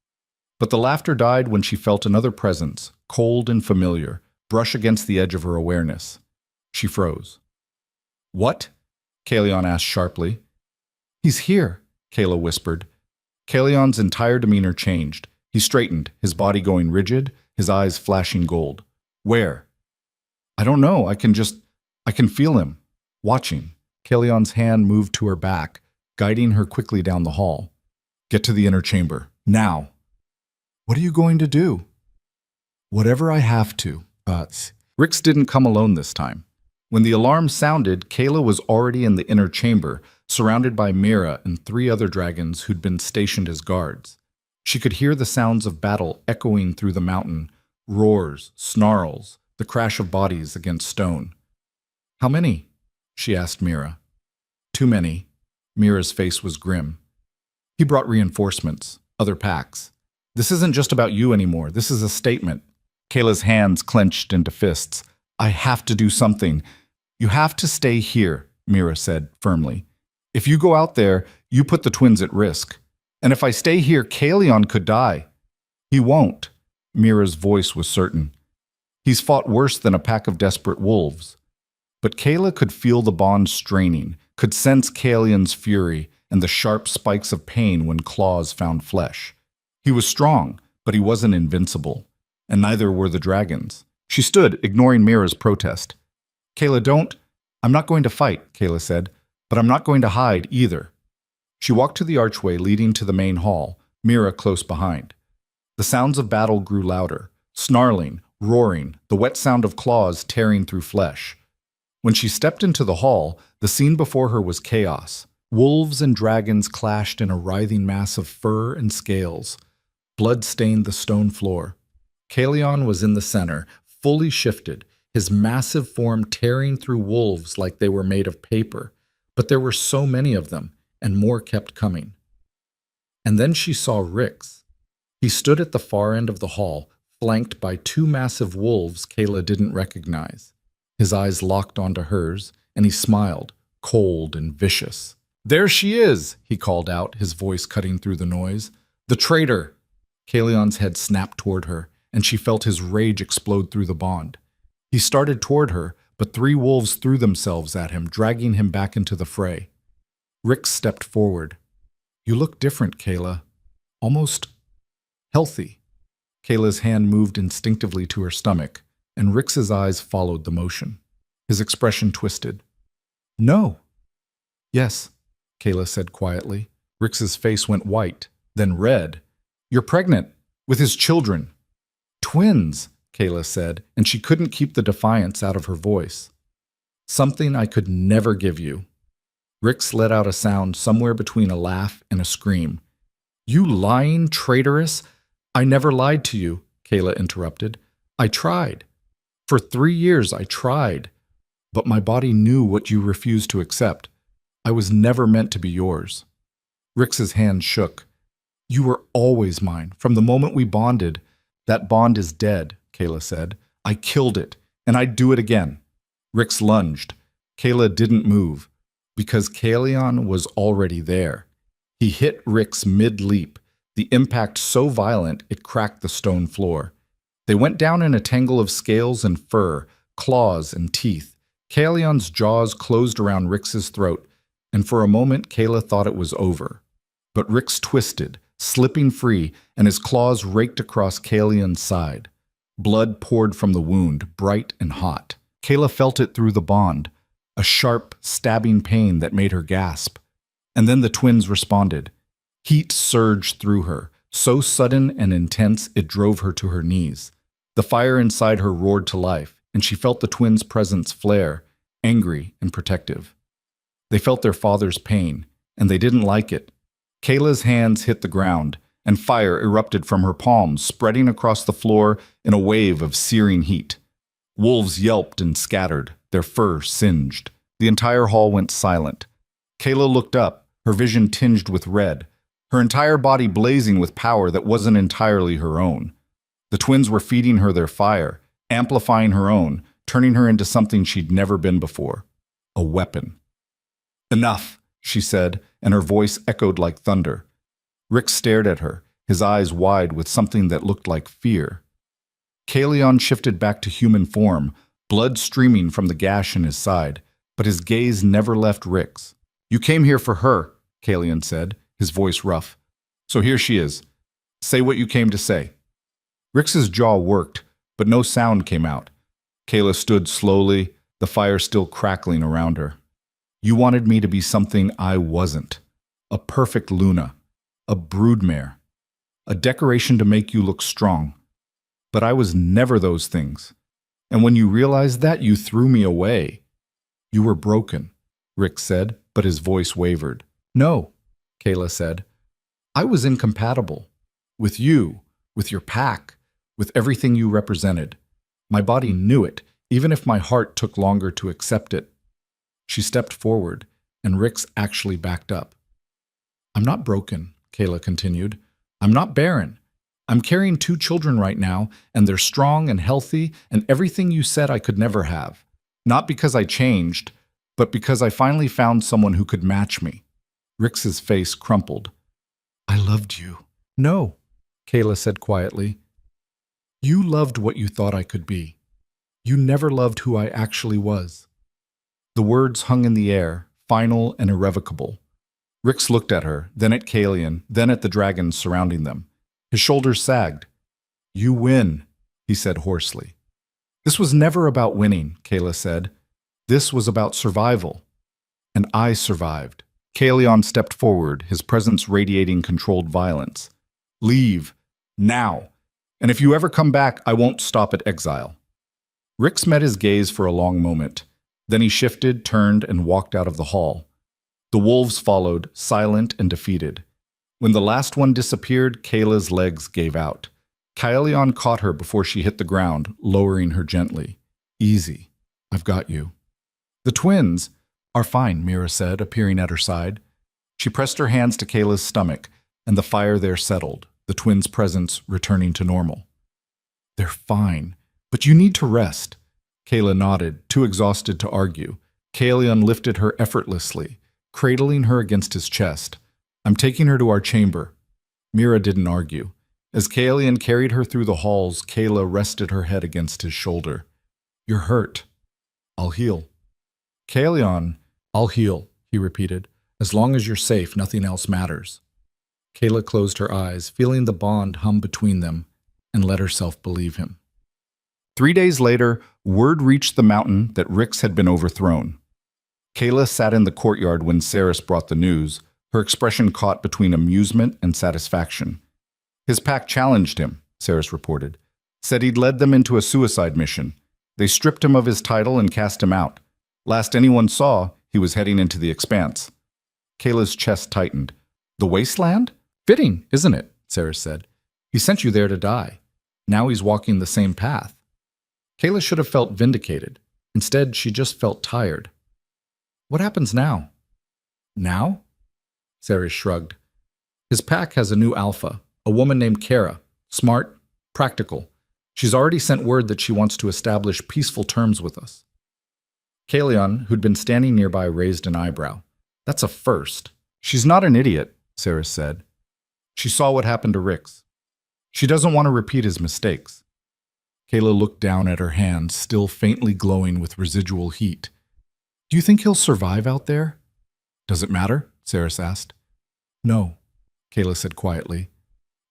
But the laughter died when she felt another presence, cold and familiar, brush against the edge of her awareness. She froze. What? Kalion asked sharply. He's here, Kayla whispered. Kalion's entire demeanor changed. He straightened, his body going rigid, his eyes flashing gold. Where? I don't know. I can feel him. Watching. Kalion's hand moved to her back, guiding her quickly down the hall. Get to the inner chamber. Now. What are you going to do? Whatever I have to. Rix didn't come alone this time. When the alarm sounded, Kayla was already in the inner chamber, surrounded by Mira and 3 other dragons who'd been stationed as guards. She could hear the sounds of battle echoing through the mountain, roars, snarls, the crash of bodies against stone. How many? She asked Mira. Too many. Mira's face was grim. He brought reinforcements, other packs. This isn't just about you anymore. This is a statement. Kayla's hands clenched into fists. I have to do something. You have to stay here, Mira said firmly. If you go out there, you put the twins at risk. And if I stay here, Kalion could die. He won't. Mira's voice was certain. He's fought worse than a pack of desperate wolves. But Kayla could feel the bond straining, could sense Kalion's fury and the sharp spikes of pain when claws found flesh. He was strong, but he wasn't invincible. And neither were the dragons. She stood, ignoring Mira's protest. Kayla, I'm not going to fight, Kayla said, but I'm not going to hide either. She walked to the archway leading to the main hall, Mira close behind. The sounds of battle grew louder, snarling, roaring, the wet sound of claws tearing through flesh. When she stepped into the hall, the scene before her was chaos. Wolves and dragons clashed in a writhing mass of fur and scales. Blood stained the stone floor. Kalion was in the center, fully shifted, his massive form tearing through wolves like they were made of paper. But there were so many of them, and more kept coming. And then she saw Rix. He stood at the far end of the hall, flanked by 2 massive wolves Kayla didn't recognize. His eyes locked onto hers, and he smiled, cold and vicious. There she is, he called out, his voice cutting through the noise. The traitor! Kalion's head snapped toward her, and she felt his rage explode through the bond. He started toward her, but 3 wolves threw themselves at him, dragging him back into the fray. Rix stepped forward. You look different, Kayla. Almost healthy. Kayla's hand moved instinctively to her stomach, and Rix's eyes followed the motion. His expression twisted. No. Yes, Kayla said quietly. Rix's face went white, then red. You're pregnant, with his children. Twins, Kayla said, and she couldn't keep the defiance out of her voice. Something I could never give you. Rix let out a sound somewhere between a laugh and a scream. You lying traitoress! I never lied to you, Kayla interrupted. I tried. For 3 years I tried. But my body knew what you refused to accept. I was never meant to be yours. Rix's hand shook. You were always mine, from the moment we bonded. That bond is dead, Kayla said. I killed it, and I'd do it again. Rix lunged. Kayla didn't move, because Kalion was already there. He hit Rix mid-leap, the impact so violent it cracked the stone floor. They went down in a tangle of scales and fur, claws and teeth. Kalion's jaws closed around Rix's throat, and for a moment Kayla thought it was over. But Rix twisted, slipping free, and his claws raked across Kalion's side. Blood poured from the wound, bright and hot. Kayla felt it through the bond, a sharp, stabbing pain that made her gasp. And then the twins responded. Heat surged through her, so sudden and intense it drove her to her knees. The fire inside her roared to life, and she felt the twins' presence flare, angry and protective. They felt their father's pain, and they didn't like it. Kayla's hands hit the ground, and fire erupted from her palms, spreading across the floor in a wave of searing heat. Wolves yelped and scattered, their fur singed. The entire hall went silent. Kayla looked up, her vision tinged with red, her entire body blazing with power that wasn't entirely her own. The twins were feeding her their fire, amplifying her own, turning her into something she'd never been before. A weapon. "Enough," she said, and her voice echoed like thunder. Rick stared at her, his eyes wide with something that looked like fear. Kalion shifted back to human form, blood streaming from the gash in his side, but his gaze never left Rick's. "You came here for her," Kalion said, his voice rough. "So here she is. Say what you came to say." Rick's jaw worked, but no sound came out. Kayla stood slowly, the fire still crackling around her. "You wanted me to be something I wasn't. A perfect Luna. A broodmare. A decoration to make you look strong. But I was never those things. And when you realized that, you threw me away." "You were broken," Rick said, but his voice wavered. "No," Kayla said. "I was incompatible. With you, with your pack, with everything you represented. My body knew it, even if my heart took longer to accept it." She stepped forward, and Rick's actually backed up. "I'm not broken," Kayla continued. "I'm not barren. I'm carrying 2 children right now, and they're strong and healthy and everything you said I could never have. Not because I changed, but because I finally found someone who could match me." Rick's face crumpled. "I loved you." "No," Kayla said quietly. "You loved what you thought I could be. You never loved who I actually was." The words hung in the air, final and irrevocable. Rick looked at her, then at Kalion, then at the dragons surrounding them. His shoulders sagged. "You win," he said hoarsely. "This was never about winning," Kayla said. "This was about survival. And I survived." Kalion stepped forward, his presence radiating controlled violence. "Leave. Now. And if you ever come back, I won't stop at exile." Rick met his gaze for a long moment. Then he shifted, turned, and walked out of the hall. The wolves followed, silent and defeated. When the last one disappeared, Kayla's legs gave out. Kalion caught her before she hit the ground, lowering her gently. "Easy. I've got you." "The twins are fine," Mira said, appearing at her side. She pressed her hands to Kayla's stomach, and the fire there settled, the twins' presence returning to normal. "They're fine, but you need to rest." Kayla nodded, too exhausted to argue. Kalion lifted her effortlessly, cradling her against his chest. "I'm taking her to our chamber." Mira didn't argue. As Kalion carried her through the halls, Kayla rested her head against his shoulder. "You're hurt. I'll heal." "Kalion, I'll heal," he repeated. "As long as you're safe, nothing else matters." Kayla closed her eyes, feeling the bond hum between them, and let herself believe him. 3 days later, word reached the mountain that Rick's had been overthrown. Kayla sat in the courtyard when Saris brought the news, her expression caught between amusement and satisfaction. "His pack challenged him," Saris reported. "Said he'd led them into a suicide mission. They stripped him of his title and cast him out. Last anyone saw, he was heading into the expanse." Kayla's chest tightened. "The wasteland? Fitting, isn't it?" Saris said. "He sent you there to die. Now he's walking the same path." Kayla should have felt vindicated. Instead, she just felt tired. "What happens now?" "Now?" Saris shrugged. "His pack has a new alpha, a woman named Kara. Smart, practical. She's already sent word that she wants to establish peaceful terms with us." Kalion, who'd been standing nearby, raised an eyebrow. "That's a first." "She's not an idiot," Saris said. "She saw what happened to Rick's. She doesn't want to repeat his mistakes." Kayla looked down at her hands, still faintly glowing with residual heat. "Do you think he'll survive out there?" "Does it matter?" Saris asked. "No," Kayla said quietly.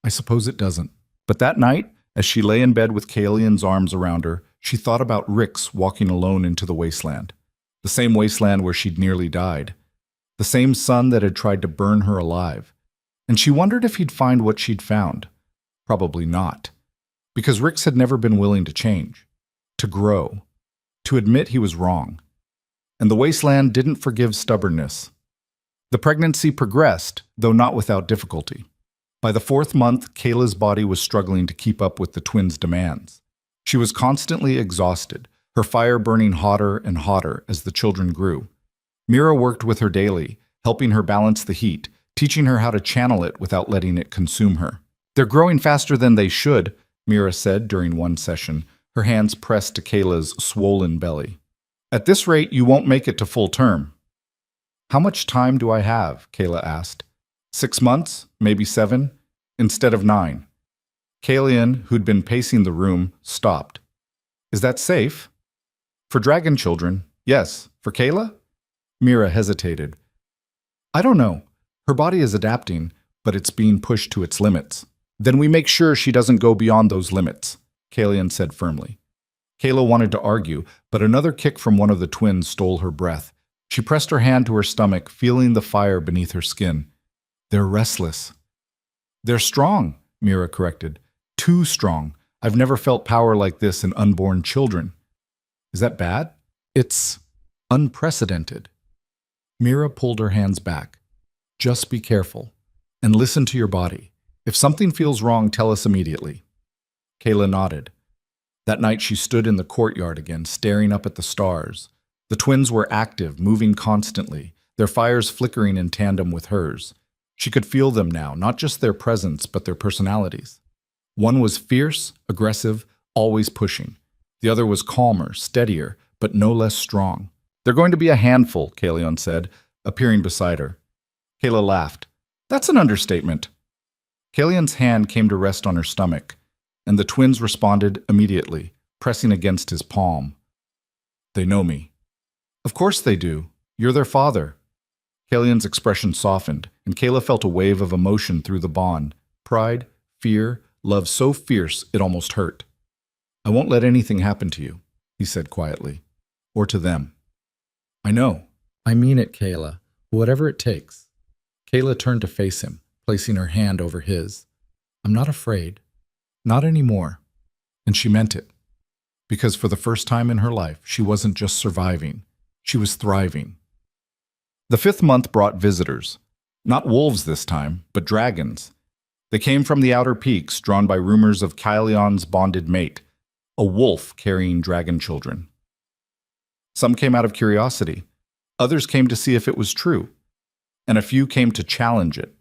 "I suppose it doesn't." But that night, as she lay in bed with Kalion's arms around her, she thought about Rick's walking alone into the wasteland. The same wasteland where she'd nearly died. The same sun that had tried to burn her alive. And she wondered if he'd find what she'd found. Probably not. Because Rix had never been willing to change, to grow, to admit he was wrong. And the wasteland didn't forgive stubbornness. The pregnancy progressed, though not without difficulty. By the 4th month, Kayla's body was struggling to keep up with the twins' demands. She was constantly exhausted, her fire burning hotter and hotter as the children grew. Mira worked with her daily, helping her balance the heat, teaching her how to channel it without letting it consume her. "They're growing faster than they should," Mira said during one session, her hands pressed to Kayla's swollen belly. "At this rate, you won't make it to full term." "How much time do I have?" Kayla asked. 6 months, maybe 7, instead of 9. Kalian, who'd been pacing the room, stopped. "Is that safe?" "For dragon children, yes. For Kayla?" Mira hesitated. "I don't know. Her body is adapting, but it's being pushed to its limits." "Then we make sure she doesn't go beyond those limits," Kalian said firmly. Kayla wanted to argue, but another kick from one of the twins stole her breath. She pressed her hand to her stomach, feeling the fire beneath her skin. "They're restless." "They're strong," Mira corrected. "Too strong. I've never felt power like this in unborn children." "Is that bad?" "It's unprecedented." Mira pulled her hands back. "Just be careful. And listen to your body. If something feels wrong, tell us immediately." Kayla nodded. That night she stood in the courtyard again, staring up at the stars. The twins were active, moving constantly, their fires flickering in tandem with hers. She could feel them now, not just their presence, but their personalities. One was fierce, aggressive, always pushing. The other was calmer, steadier, but no less strong. "They're going to be a handful," Kalion said, appearing beside her. Kayla laughed. "That's an understatement." Kalion's hand came to rest on her stomach, and the twins responded immediately, pressing against his palm. "They know me." "Of course they do. You're their father." Kalion's expression softened, and Kayla felt a wave of emotion through the bond. Pride, fear, love so fierce it almost hurt. "I won't let anything happen to you," he said quietly. "Or to them." "I know. I mean it, Kayla. Whatever it takes." Kayla turned to face him, placing her hand over his. "I'm not afraid. Not anymore." And she meant it. Because for the first time in her life, she wasn't just surviving. She was thriving. The 5th month brought visitors. Not wolves this time, but dragons. They came from the outer peaks, drawn by rumors of Kylion's bonded mate, a wolf carrying dragon children. Some came out of curiosity. Others came to see if it was true. And a few came to challenge it.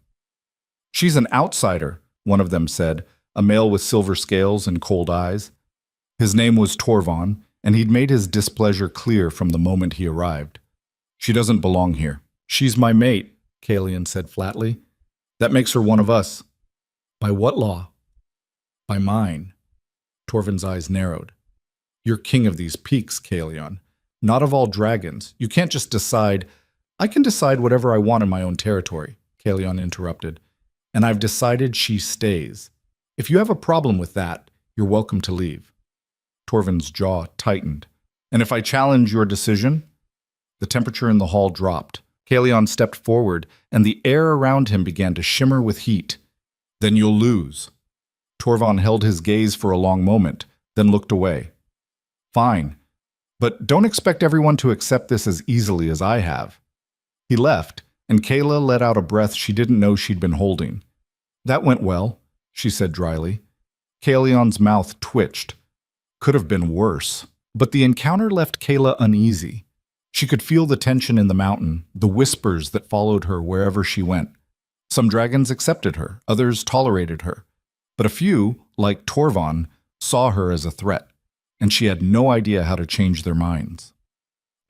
"She's an outsider," one of them said, a male with silver scales and cold eyes. His name was Torvon, and he'd made his displeasure clear from the moment he arrived. "She doesn't belong here." "She's my mate," Kalian said flatly. "That makes her one of us." "By what law?" "By mine." Torvin's eyes narrowed. "You're king of these peaks, Kalion. Not of all dragons. You can't just decide—" "I can decide whatever I want in my own territory," Kalion interrupted. "And I've decided she stays. If you have a problem with that, you're welcome to leave." Torvin's jaw tightened. "And if I challenge your decision?" The temperature in the hall dropped. Kalion stepped forward, and the air around him began to shimmer with heat. "Then you'll lose." Torvon held his gaze for a long moment, then looked away. "Fine. But don't expect everyone to accept this as easily as I have." He left, and Kayla let out a breath she didn't know she'd been holding. "That went well," she said dryly. Kalion's mouth twitched. Could have been worse. But the encounter left Kayla uneasy. She could feel the tension in the mountain, the whispers that followed her wherever she went. Some dragons accepted her, others tolerated her. But a few, like Torvon, saw her as a threat, and she had no idea how to change their minds.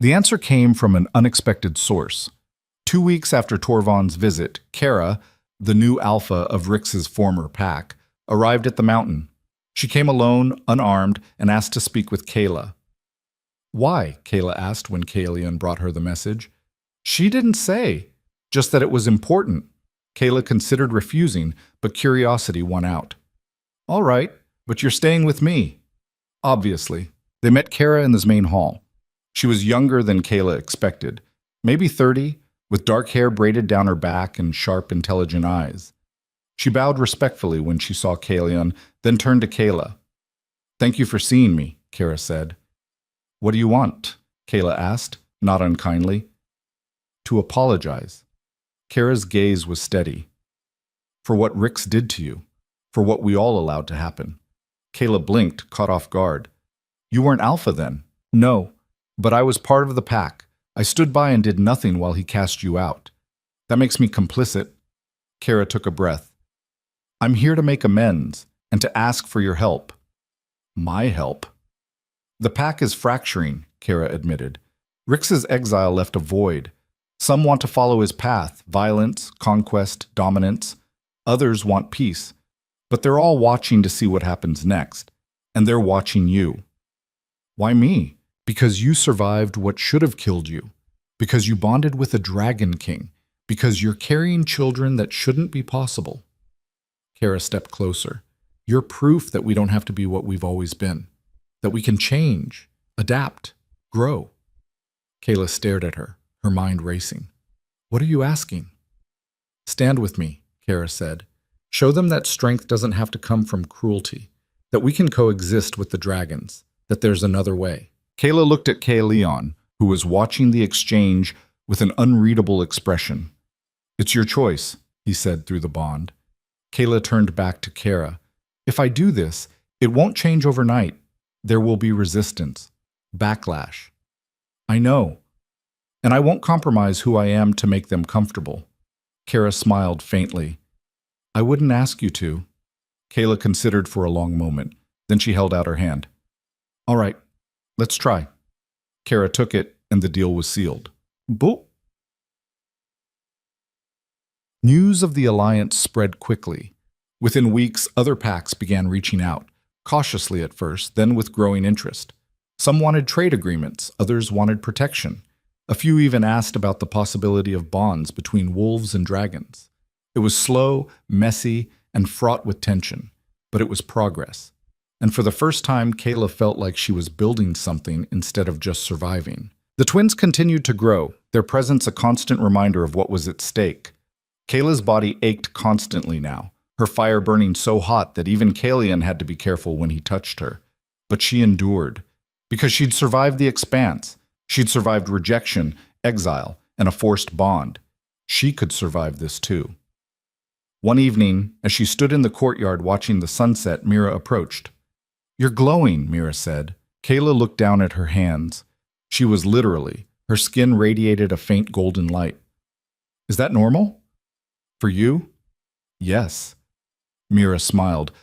The answer came from an unexpected source. 2 weeks after Torvon's visit, Kara, the new alpha of Rix's former pack, arrived at the mountain. She came alone, unarmed, and asked to speak with Kayla. "Why?" Kayla asked when Kalian brought her the message. "She didn't say, just that it was important." Kayla considered refusing, but curiosity won out. "All right, but you're staying with me." Obviously. They met Kara in the main hall. She was younger than Kayla expected, maybe 30, with dark hair braided down her back and sharp, intelligent eyes. She bowed respectfully when she saw Kalion, then turned to Kayla. "Thank you for seeing me," Kara said. "What do you want?" Kayla asked, not unkindly. "To apologize." Kara's gaze was steady. "For what Rix did to you. For what we all allowed to happen." Kayla blinked, caught off guard. "You weren't Alpha then?" "No, but I was part of the pack. I stood by and did nothing while he cast you out. That makes me complicit." Kara took a breath. "I'm here to make amends and to ask for your help." "My help?" "The pack is fracturing," Kara admitted. "Rix's exile left a void. Some want to follow his path, violence, conquest, dominance. Others want peace. But they're all watching to see what happens next. And they're watching you." "Why me?" "Because you survived what should have killed you. Because you bonded with a dragon king. Because you're carrying children that shouldn't be possible." Kara stepped closer. "You're proof that we don't have to be what we've always been. That we can change, adapt, grow." Kayla stared at her, her mind racing. "What are you asking?" "Stand with me," Kara said. "Show them that strength doesn't have to come from cruelty. That we can coexist with the dragons. That there's another way." Kayla looked at Leon, who was watching the exchange with an unreadable expression. "It's your choice," he said through the bond. Kayla turned back to Kara. "If I do this, it won't change overnight. There will be resistance, backlash." "I know. And I won't compromise who I am to make them comfortable." Kara smiled faintly. "I wouldn't ask you to." Kayla considered for a long moment. Then she held out her hand. "All right, let's try." Kara took it, and the deal was sealed. Boop. News of the alliance spread quickly. Within weeks, other packs began reaching out, cautiously at first, then with growing interest. Some wanted trade agreements, others wanted protection. A few even asked about the possibility of bonds between wolves and dragons. It was slow, messy, and fraught with tension, but it was progress. And for the first time, Kayla felt like she was building something instead of just surviving. The twins continued to grow, their presence a constant reminder of what was at stake. Kayla's body ached constantly now, her fire burning so hot that even Kalion had to be careful when he touched her. But she endured, because she'd survived the expanse. She'd survived rejection, exile, and a forced bond. She could survive this too. One evening, as she stood in the courtyard watching the sunset, Mira approached. "You're glowing," Mira said. Kayla looked down at her hands. She was literally, her skin radiated a faint golden light. "Is that normal? For you?" "Yes." Mira smiled.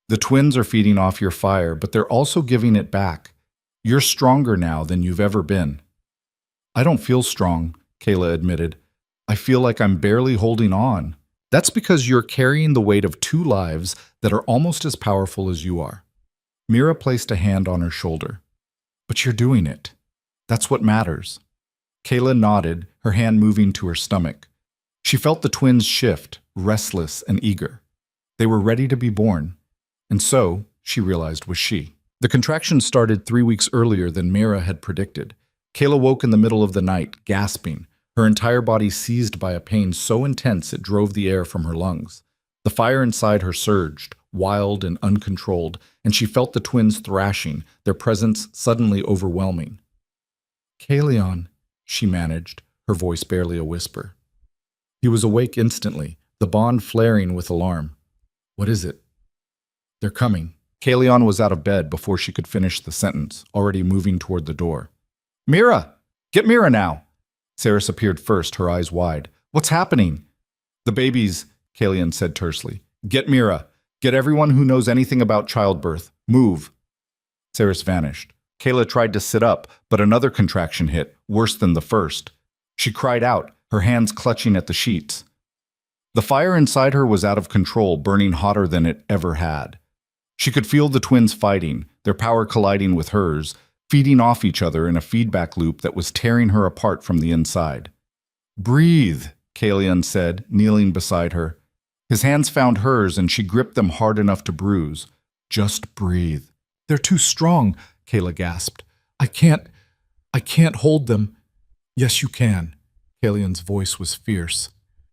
"The twins are feeding off your fire, but they're also giving it back. You're stronger now than you've ever been." "I don't feel strong," Kayla admitted. "I feel like I'm barely holding on." "That's because you're carrying the weight of two lives that are almost as powerful as you are." Mira placed a hand on her shoulder. "But you're doing it. That's what matters." Kayla nodded, her hand moving to her stomach. She felt the twins shift, restless and eager. They were ready to be born. And so, she realized, was she. The contraction started 3 weeks earlier than Mira had predicted. Kayla woke in the middle of the night, gasping, her entire body seized by a pain so intense it drove the air from her lungs. The fire inside her surged, wild and uncontrolled, and she felt the twins thrashing, their presence suddenly overwhelming. "Kalion," she managed, her voice barely a whisper. He was awake instantly, the bond flaring with alarm. "What is it?" "They're coming." Kalion was out of bed before she could finish the sentence, already moving toward the door. "Mira! Get Mira now!" Saris appeared first, her eyes wide. "What's happening?" "The babies," Kalion said tersely. "Get Mira. Get everyone who knows anything about childbirth. Move." Saris vanished. Kayla tried to sit up, but another contraction hit, worse than the first. She cried out, her hands clutching at the sheets. The fire inside her was out of control, burning hotter than it ever had. She could feel the twins fighting, their power colliding with hers, feeding off each other in a feedback loop that was tearing her apart from the inside. "Breathe," Kalion said, kneeling beside her. His hands found hers, and she gripped them hard enough to bruise. "Just breathe." "They're too strong," Kayla gasped. I can't hold them." "Yes, you can." Kalion's voice was fierce.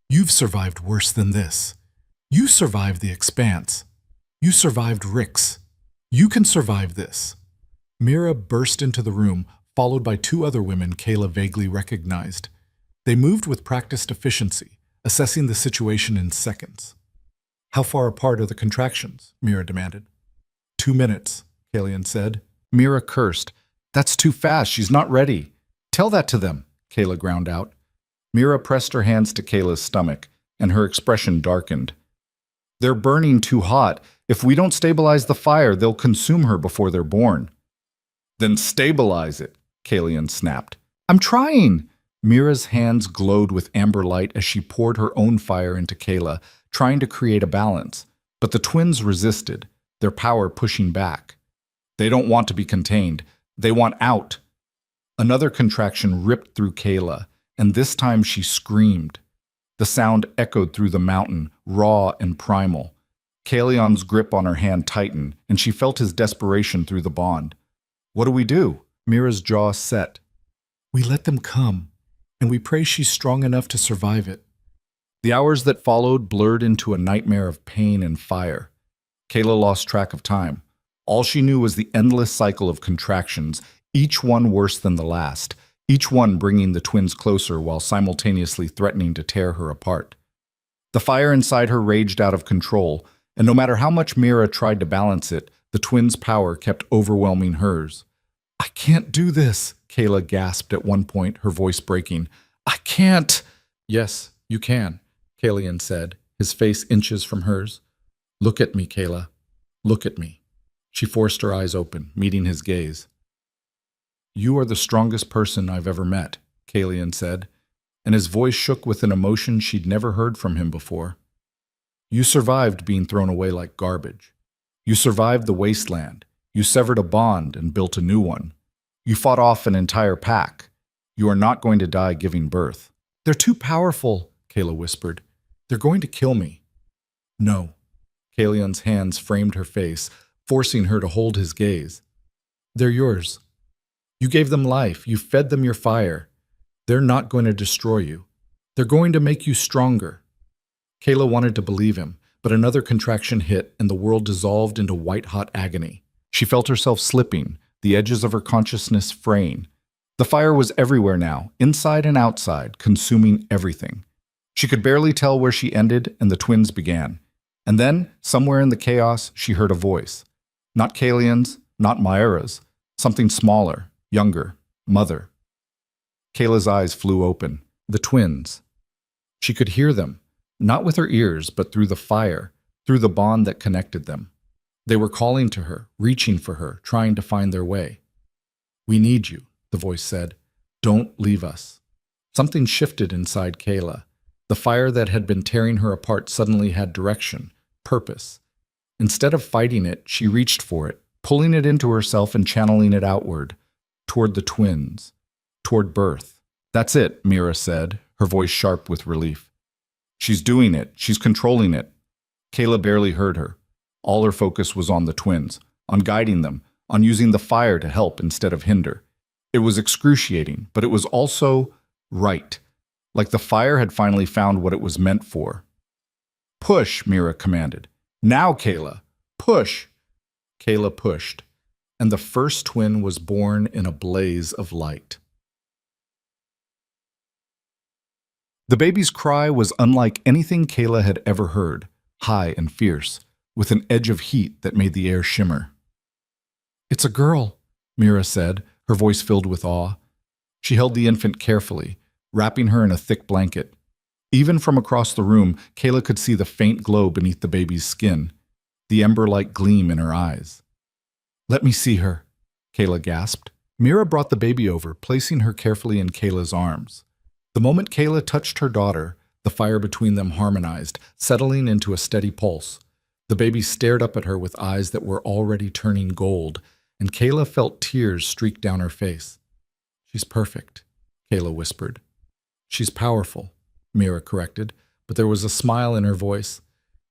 "You've survived worse than this. You survived the expanse. You survived Rix. You can survive this. Mira burst into the room, followed by two other women Kayla vaguely recognized. They moved with practiced efficiency, assessing the situation in seconds. How far apart are the contractions? Mira demanded. 2 minutes, Kalian said. Mira cursed. That's too fast. She's not ready. Tell that to them, Kayla ground out. Mira pressed her hands to Kayla's stomach, and her expression darkened. They're burning too hot. If we don't stabilize the fire, they'll consume her before they're born. Then stabilize it, Kalian snapped. I'm trying. Mira's hands glowed with amber light as she poured her own fire into Kayla, trying to create a balance. But the twins resisted, their power pushing back. They don't want to be contained. They want out. Another contraction ripped through Kayla, and this time she screamed. The sound echoed through the mountain, raw and primal. Kalion's grip on her hand tightened, and she felt his desperation through the bond. What do we do? Mira's jaw set. We let them come, and we pray she's strong enough to survive it. The hours that followed blurred into a nightmare of pain and fire. Kayla lost track of time. All she knew was the endless cycle of contractions, each one worse than the last, each one bringing the twins closer while simultaneously threatening to tear her apart. The fire inside her raged out of control, and no matter how much Mira tried to balance it, the twins' power kept overwhelming hers. I can't do this, Kayla gasped at one point, her voice breaking. I can't. Yes, you can, Kalian said, his face inches from hers. Look at me, Kayla. Look at me. She forced her eyes open, meeting his gaze. You are the strongest person I've ever met, Kalian said, and his voice shook with an emotion she'd never heard from him before. You survived being thrown away like garbage. You survived the wasteland. You severed a bond and built a new one. You fought off an entire pack. You are not going to die giving birth. They're too powerful, Kayla whispered. They're going to kill me. No. Kalian's hands framed her face, forcing her to hold his gaze. They're yours. You gave them life. You fed them your fire. They're not going to destroy you. They're going to make you stronger. Kayla wanted to believe him, but another contraction hit and the world dissolved into white-hot agony. She felt herself slipping, the edges of her consciousness fraying. The fire was everywhere now, inside and outside, consuming everything. She could barely tell where she ended and the twins began. And then, somewhere in the chaos, she heard a voice. Not Kalian's, not Myra's. Something smaller, younger, Mother. Kayla's eyes flew open. The twins. She could hear them, not with her ears, but through the fire, through the bond that connected them. They were calling to her, reaching for her, trying to find their way. We need you, the voice said. Don't leave us. Something shifted inside Kayla. The fire that had been tearing her apart suddenly had direction, purpose. Instead of fighting it, she reached for it, pulling it into herself and channeling it outward, toward the twins, toward birth. That's it, Mira said, her voice sharp with relief. She's doing it. She's controlling it. Kayla barely heard her. All her focus was on the twins, on guiding them, on using the fire to help instead of hinder. It was excruciating, but it was also right. Like the fire had finally found what it was meant for. Push, Mira commanded. Now, Kayla, push. Kayla pushed, and the first twin was born in a blaze of light. The baby's cry was unlike anything Kayla had ever heard, high and fierce, with an edge of heat that made the air shimmer. It's a girl, Mira said, her voice filled with awe. She held the infant carefully, wrapping her in a thick blanket. Even from across the room, Kayla could see the faint glow beneath the baby's skin, the ember-like gleam in her eyes. Let me see her, Kayla gasped. Mira brought the baby over, placing her carefully in Kayla's arms. The moment Kayla touched her daughter, the fire between them harmonized, settling into a steady pulse. The baby stared up at her with eyes that were already turning gold, and Kayla felt tears streak down her face. She's perfect, Kayla whispered. She's powerful, Mira corrected, but there was a smile in her voice.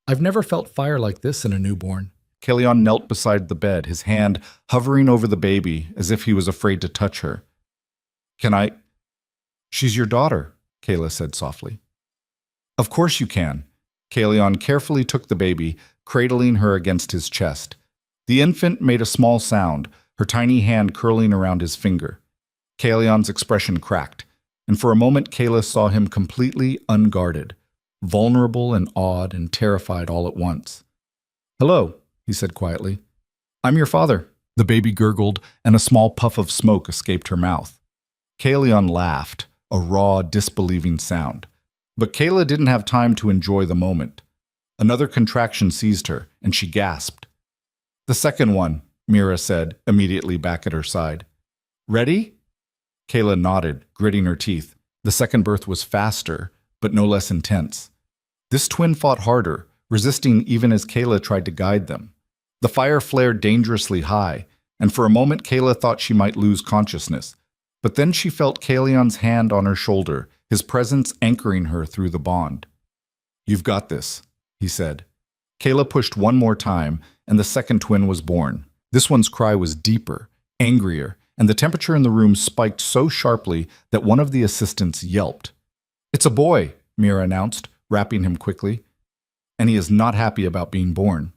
I've never felt fire like this in a newborn. Kalian knelt beside the bed, his hand hovering over the baby as if he was afraid to touch her. Can I? She's your daughter, Kayla said softly. Of course you can. Kalion carefully took the baby, cradling her against his chest. The infant made a small sound, her tiny hand curling around his finger. Kalion's expression cracked, and for a moment Kayla saw him completely unguarded, vulnerable and awed and terrified all at once. "Hello," he said quietly. "I'm your father." The baby gurgled, and a small puff of smoke escaped her mouth. Kalion laughed, a raw, disbelieving sound. But Kayla didn't have time to enjoy the moment. Another contraction seized her, and she gasped. "The second one," Mira said, immediately back at her side. "Ready?" Kayla nodded, gritting her teeth. The second birth was faster, but no less intense. This twin fought harder, resisting even as Kayla tried to guide them. The fire flared dangerously high, and for a moment Kayla thought she might lose consciousness. But then she felt Kalion's hand on her shoulder, his presence anchoring her through the bond. "You've got this," he said. Kayla pushed one more time, and the second twin was born. This one's cry was deeper, angrier, and the temperature in the room spiked so sharply that one of the assistants yelped. "It's a boy," Mira announced, wrapping him quickly. "And he is not happy about being born."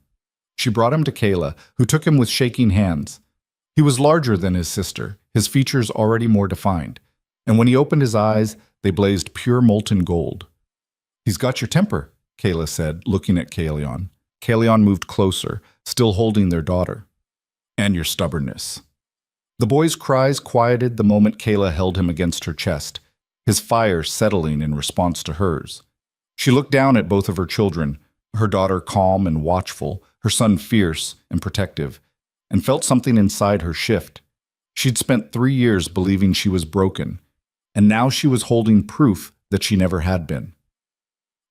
She brought him to Kayla, who took him with shaking hands. He was larger than his sister, his features already more defined, and when he opened his eyes, they blazed pure molten gold. "He's got your temper," Kayla said, looking at Kalion. Kalion moved closer, still holding their daughter. "And your stubbornness." The boy's cries quieted the moment Kayla held him against her chest, his fire settling in response to hers. She looked down at both of her children, her daughter calm and watchful, her son fierce and protective, and felt something inside her shift. She'd spent 3 years believing she was broken, and now she was holding proof that she never had been.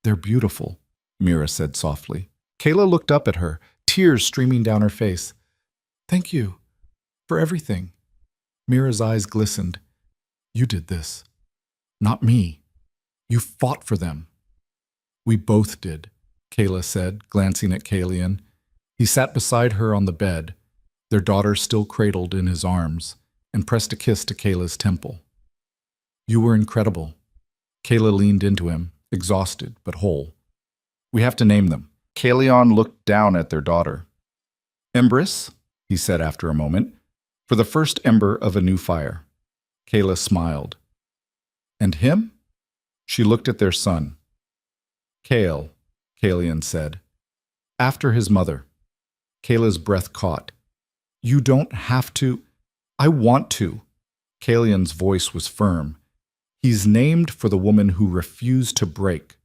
"They're beautiful," Mira said softly. Kayla looked up at her, tears streaming down her face. "Thank you for everything." Mira's eyes glistened. "You did this. Not me. You fought for them." "We both did," Kayla said, glancing at Kalion. He sat beside her on the bed, their daughter still cradled in his arms, and pressed a kiss to Kayla's temple. "You were incredible." Kayla leaned into him, exhausted but whole. "We have to name them." Kalion looked down at their daughter. "Empress," he said after a moment, "for the first ember of a new fire." Kayla smiled. "And him?" She looked at their son. "Kale," Kalion said. "After his mother." Kayla's breath caught. "You don't have to." "I want to." Kalion's voice was firm. "He's named for the woman who refused to break,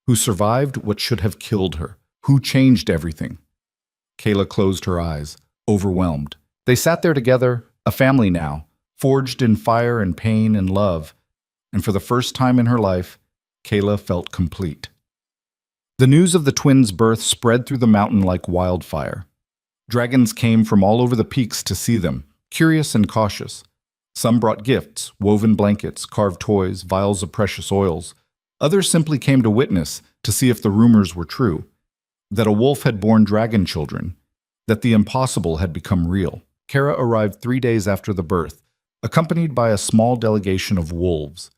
who survived what should have killed her, who changed everything." Kayla closed her eyes, overwhelmed. They sat there together, a family now, forged in fire and pain and love, and for the first time in her life, Kayla felt complete. The news of the twins' birth spread through the mountain like wildfire. Dragons came from all over the peaks to see them, curious and cautious. Some brought gifts, woven blankets, carved toys, vials of precious oils. Others simply came to witness, to see if the rumors were true, that a wolf had borne dragon children, that the impossible had become real. Kara arrived 3 days after the birth, accompanied by a small delegation of wolves.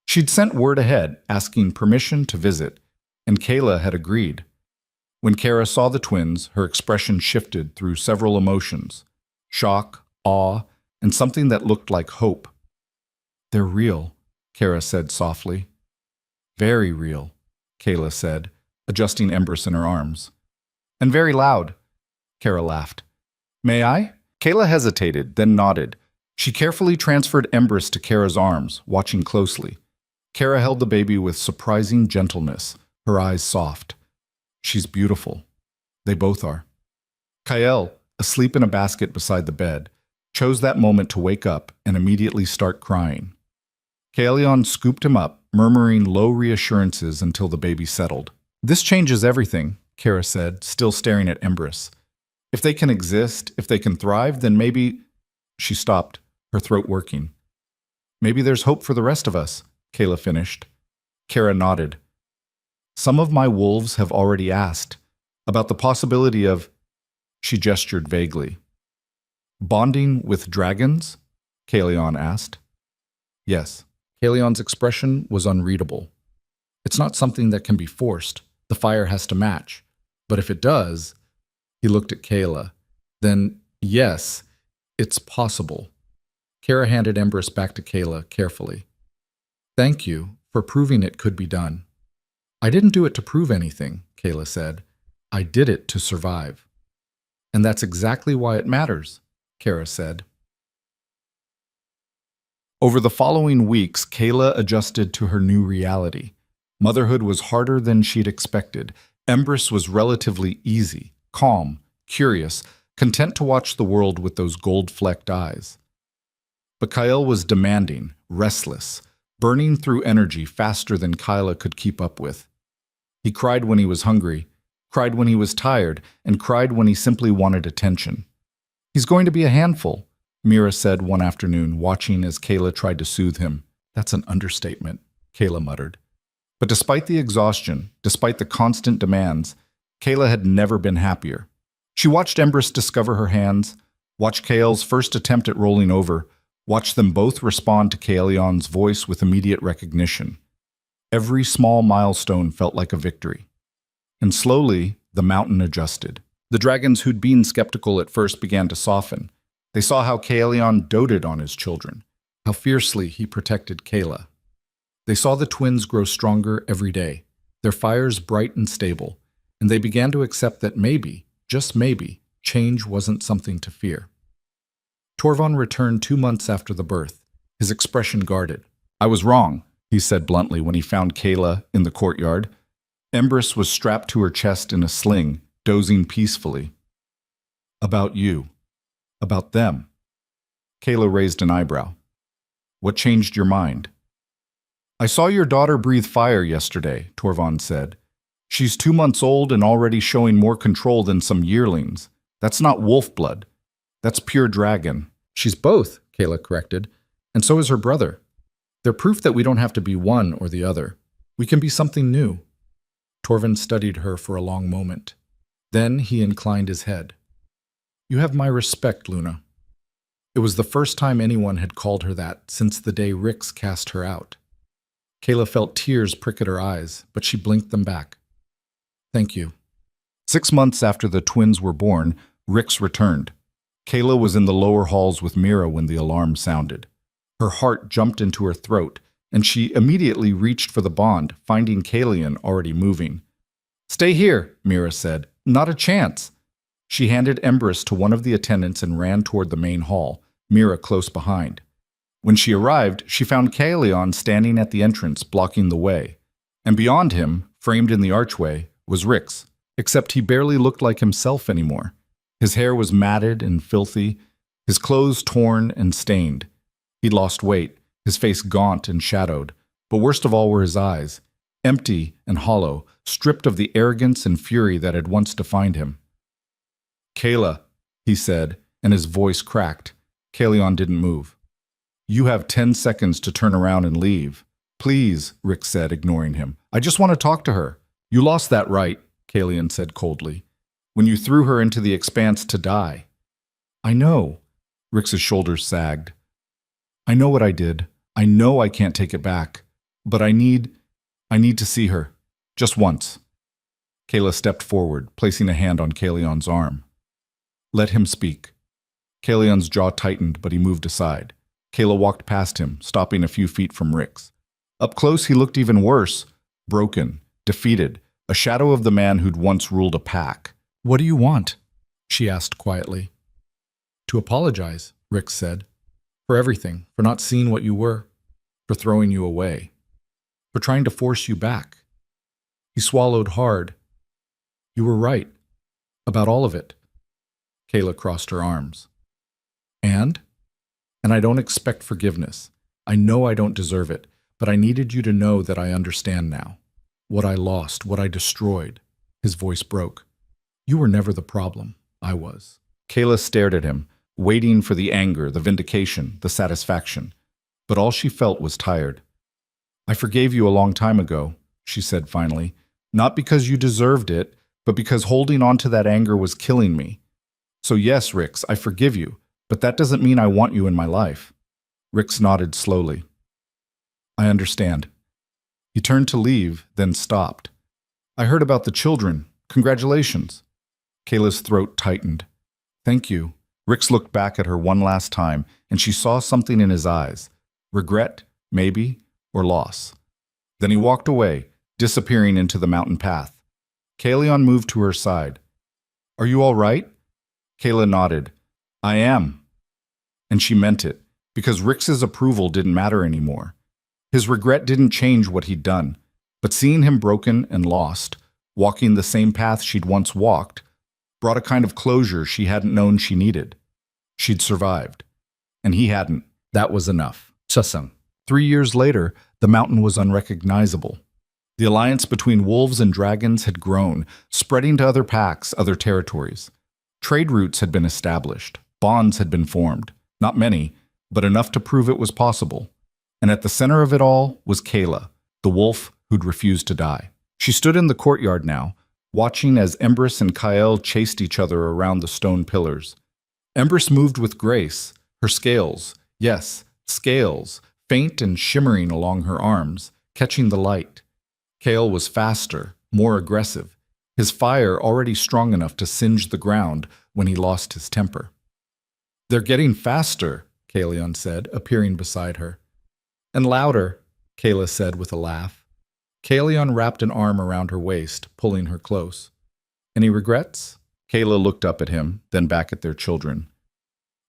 She'd sent word ahead, asking permission to visit, and Kayla had agreed. When Kara saw the twins, her expression shifted through several emotions: shock, awe, and something that looked like hope. "They're real," Kara said softly. "Very real," Kayla said, adjusting Empress in her arms. "And very loud," Kara laughed. "May I?" Kayla hesitated, then nodded. She carefully transferred Empress to Kara's arms, watching closely. Kara held the baby with surprising gentleness, her eyes soft. "She's beautiful. They both are." Kael, asleep in a basket beside the bed, chose that moment to wake up and immediately start crying. Kalion scooped him up, murmuring low reassurances until the baby settled. "This changes everything," Kara said, still staring at Empress. "If they can exist, if they can thrive, then maybe—" She stopped, her throat working. "Maybe there's hope for the rest of us," Kayla finished. Kara nodded. "Some of my wolves have already asked about the possibility of—" She gestured vaguely. "Bonding with dragons?" Kalion asked. "Yes." Kalion's expression was unreadable. "It's not something that can be forced. The fire has to match. But if it does, he looked at Kayla, then yes, it's possible. Kara handed Empress back to Kayla carefully. Thank you for proving it could be done. I didn't do it to prove anything, Kayla said. I did it to survive. And that's exactly why it matters, Kara said. Over the following weeks, Kayla adjusted to her new reality. Motherhood was harder than she'd expected. Empress was relatively easy, calm, curious, content to watch the world with those gold-flecked eyes. But Kyle was demanding, restless, burning through energy faster than Kyla could keep up with. He cried when he was hungry, cried when he was tired, and cried when he simply wanted attention. He's going to be a handful, Mira said one afternoon, watching as Kayla tried to soothe him. That's an understatement, Kayla muttered. But despite the exhaustion, despite the constant demands, Kayla had never been happier. She watched Empress discover her hands, watched Kale's first attempt at rolling over, watched them both respond to Kaelion's voice with immediate recognition. Every small milestone felt like a victory. And slowly, the mountain adjusted. The dragons who'd been skeptical at first began to soften. They saw how Kaelion doted on his children, how fiercely he protected Kayla. They saw the twins grow stronger every day, their fires bright and stable, and they began to accept that maybe, just maybe, change wasn't something to fear. Torvon returned 2 months after the birth, his expression guarded. I was wrong, he said bluntly when he found Kayla in the courtyard. Empress was strapped to her chest in a sling, dozing peacefully. About you. About them. Kayla raised an eyebrow. What changed your mind? I saw your daughter breathe fire yesterday, Torvon said. She's 2 months old and already showing more control than some yearlings. That's not wolf blood. That's pure dragon. She's both, Kayla corrected, and so is her brother. They're proof that we don't have to be one or the other. We can be something new. Torvon studied her for a long moment. Then he inclined his head. You have my respect, Luna. It was the first time anyone had called her that since the day Rix cast her out. Kayla felt tears prick at her eyes, but she blinked them back. Thank you. 6 months after the twins were born, Rix returned. Kayla was in the lower halls with Mira when the alarm sounded. Her heart jumped into her throat, and she immediately reached for the bond, finding Kaelion already moving. Stay here, Mira said. Not a chance. She handed Empress to one of the attendants and ran toward the main hall, Mira close behind. When she arrived, she found Kaelion standing at the entrance, blocking the way. And beyond him, framed in the archway, was Rix, except he barely looked like himself anymore. His hair was matted and filthy, his clothes torn and stained. He'd lost weight, his face gaunt and shadowed, but worst of all were his eyes, empty and hollow, stripped of the arrogance and fury that had once defined him. Kayla, he said, and his voice cracked. Kaelion didn't move. You have 10 seconds to turn around and leave. Please, Rick said, ignoring him. I just want to talk to her. You lost that right, Kaelion said coldly, when you threw her into the expanse to die. I know. Rix's shoulders sagged. I know what I did. I know I can't take it back. But I need to see her. Just once. Kayla stepped forward, placing a hand on Kaelion's arm. Let him speak. Kaelion's jaw tightened, but he moved aside. Kayla walked past him, stopping a few feet from Rix. Up close, he looked even worse. Broken, defeated, a shadow of the man who'd once ruled a pack. What do you want? She asked quietly. To apologize, Rix said. For everything, for not seeing what you were, for throwing you away, for trying to force you back. He swallowed hard. You were right. About all of it. Kayla crossed her arms. And I don't expect forgiveness. I know I don't deserve it, but I needed you to know that I understand now. What I lost, what I destroyed. His voice broke. You were never the problem. I was. Kayla stared at him, waiting for the anger, the vindication, the satisfaction. But all she felt was tired. I forgave you a long time ago, she said finally, not because you deserved it, but because holding on to that anger was killing me. So yes, Rix, I forgive you, but that doesn't mean I want you in my life. Rix nodded slowly. I understand. He turned to leave, then stopped. I heard about the children. Congratulations. Kayla's throat tightened. Thank you. Rix looked back at her one last time, and she saw something in his eyes. Regret, maybe, or loss. Then he walked away, disappearing into the mountain path. Kalion moved to her side. Are you all right? Kayla nodded. I am. And she meant it, because Rix's approval didn't matter anymore. His regret didn't change what he'd done, but seeing him broken and lost, walking the same path she'd once walked, brought a kind of closure she hadn't known she needed. She'd survived, and he hadn't. That was enough. Chasang. 3 years later, the mountain was unrecognizable. The alliance between wolves and dragons had grown, spreading to other packs, other territories. Trade routes had been established. Bonds had been formed. Not many, but enough to prove it was possible. And at the center of it all was Kayla, the wolf who'd refused to die. She stood in the courtyard now, watching as Embrys and Kael chased each other around the stone pillars. Embrys moved with grace, her scales, yes, scales, faint and shimmering along her arms, catching the light. Kael was faster, more aggressive, his fire already strong enough to singe the ground when he lost his temper. They're getting faster, Kalion said, appearing beside her. And louder, Kayla said with a laugh. Kalion wrapped an arm around her waist, pulling her close. Any regrets? Kayla looked up at him, then back at their children.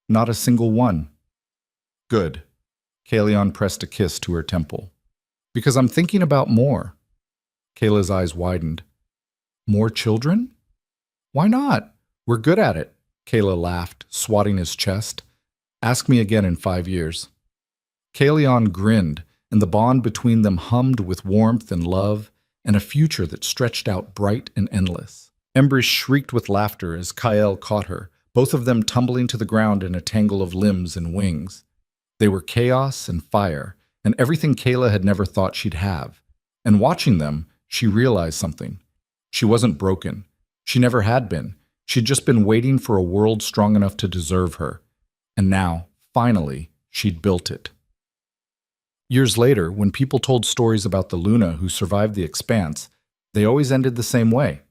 Not a single one. Good. Kalion pressed a kiss to her temple. Because I'm thinking about more. Kayla's eyes widened. More children? Why not? We're good at it. Kayla laughed, swatting his chest. Ask me again in 5 years. Kalion grinned, and the bond between them hummed with warmth and love, and a future that stretched out bright and endless. Embrys shrieked with laughter as Kael caught her, both of them tumbling to the ground in a tangle of limbs and wings. They were chaos and fire, and everything Kayla had never thought she'd have. And watching them, she realized something. She wasn't broken. She never had been. She'd just been waiting for a world strong enough to deserve her. And now, finally, she'd built it. Years later, when people told stories about the Luna who survived the expanse, they always ended the same way.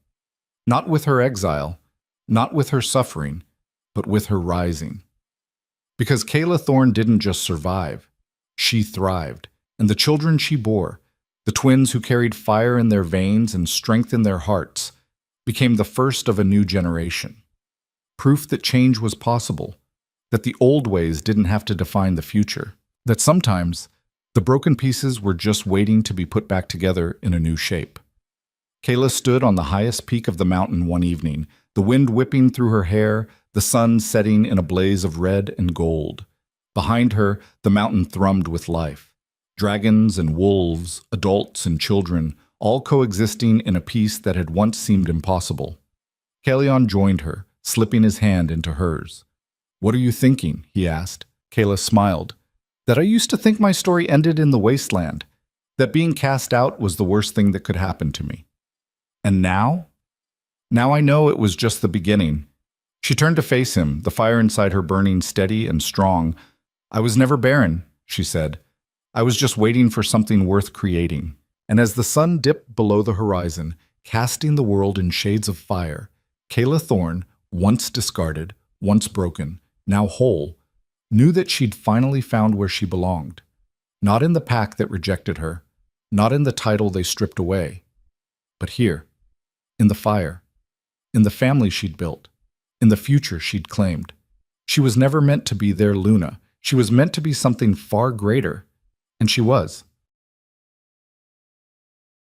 Not with her exile, not with her suffering, but with her rising. Because Kayla Thorne didn't just survive, she thrived, and the children she bore, the twins who carried fire in their veins and strength in their hearts, became the first of a new generation. Proof that change was possible, that the old ways didn't have to define the future, that sometimes the broken pieces were just waiting to be put back together in a new shape. Kayla stood on the highest peak of the mountain one evening, the wind whipping through her hair, the sun setting in a blaze of red and gold. Behind her, the mountain thrummed with life. Dragons and wolves, adults and children, all coexisting in a peace that had once seemed impossible. Kalion joined her, slipping his hand into hers. What are you thinking? He asked. Kayla smiled. That I used to think my story ended in the wasteland, that being cast out was the worst thing that could happen to me. And now? Now I know it was just the beginning. She turned to face him, the fire inside her burning steady and strong. I was never barren, she said. I was just waiting for something worth creating. And as the sun dipped below the horizon, casting the world in shades of fire, Kayla Thorne, once discarded, once broken, now whole, knew that she'd finally found where she belonged. Not in the pack that rejected her, not in the title they stripped away, but here, in the fire, in the family she'd built, in the future she'd claimed. She was never meant to be their Luna. She was meant to be something far greater, and she was.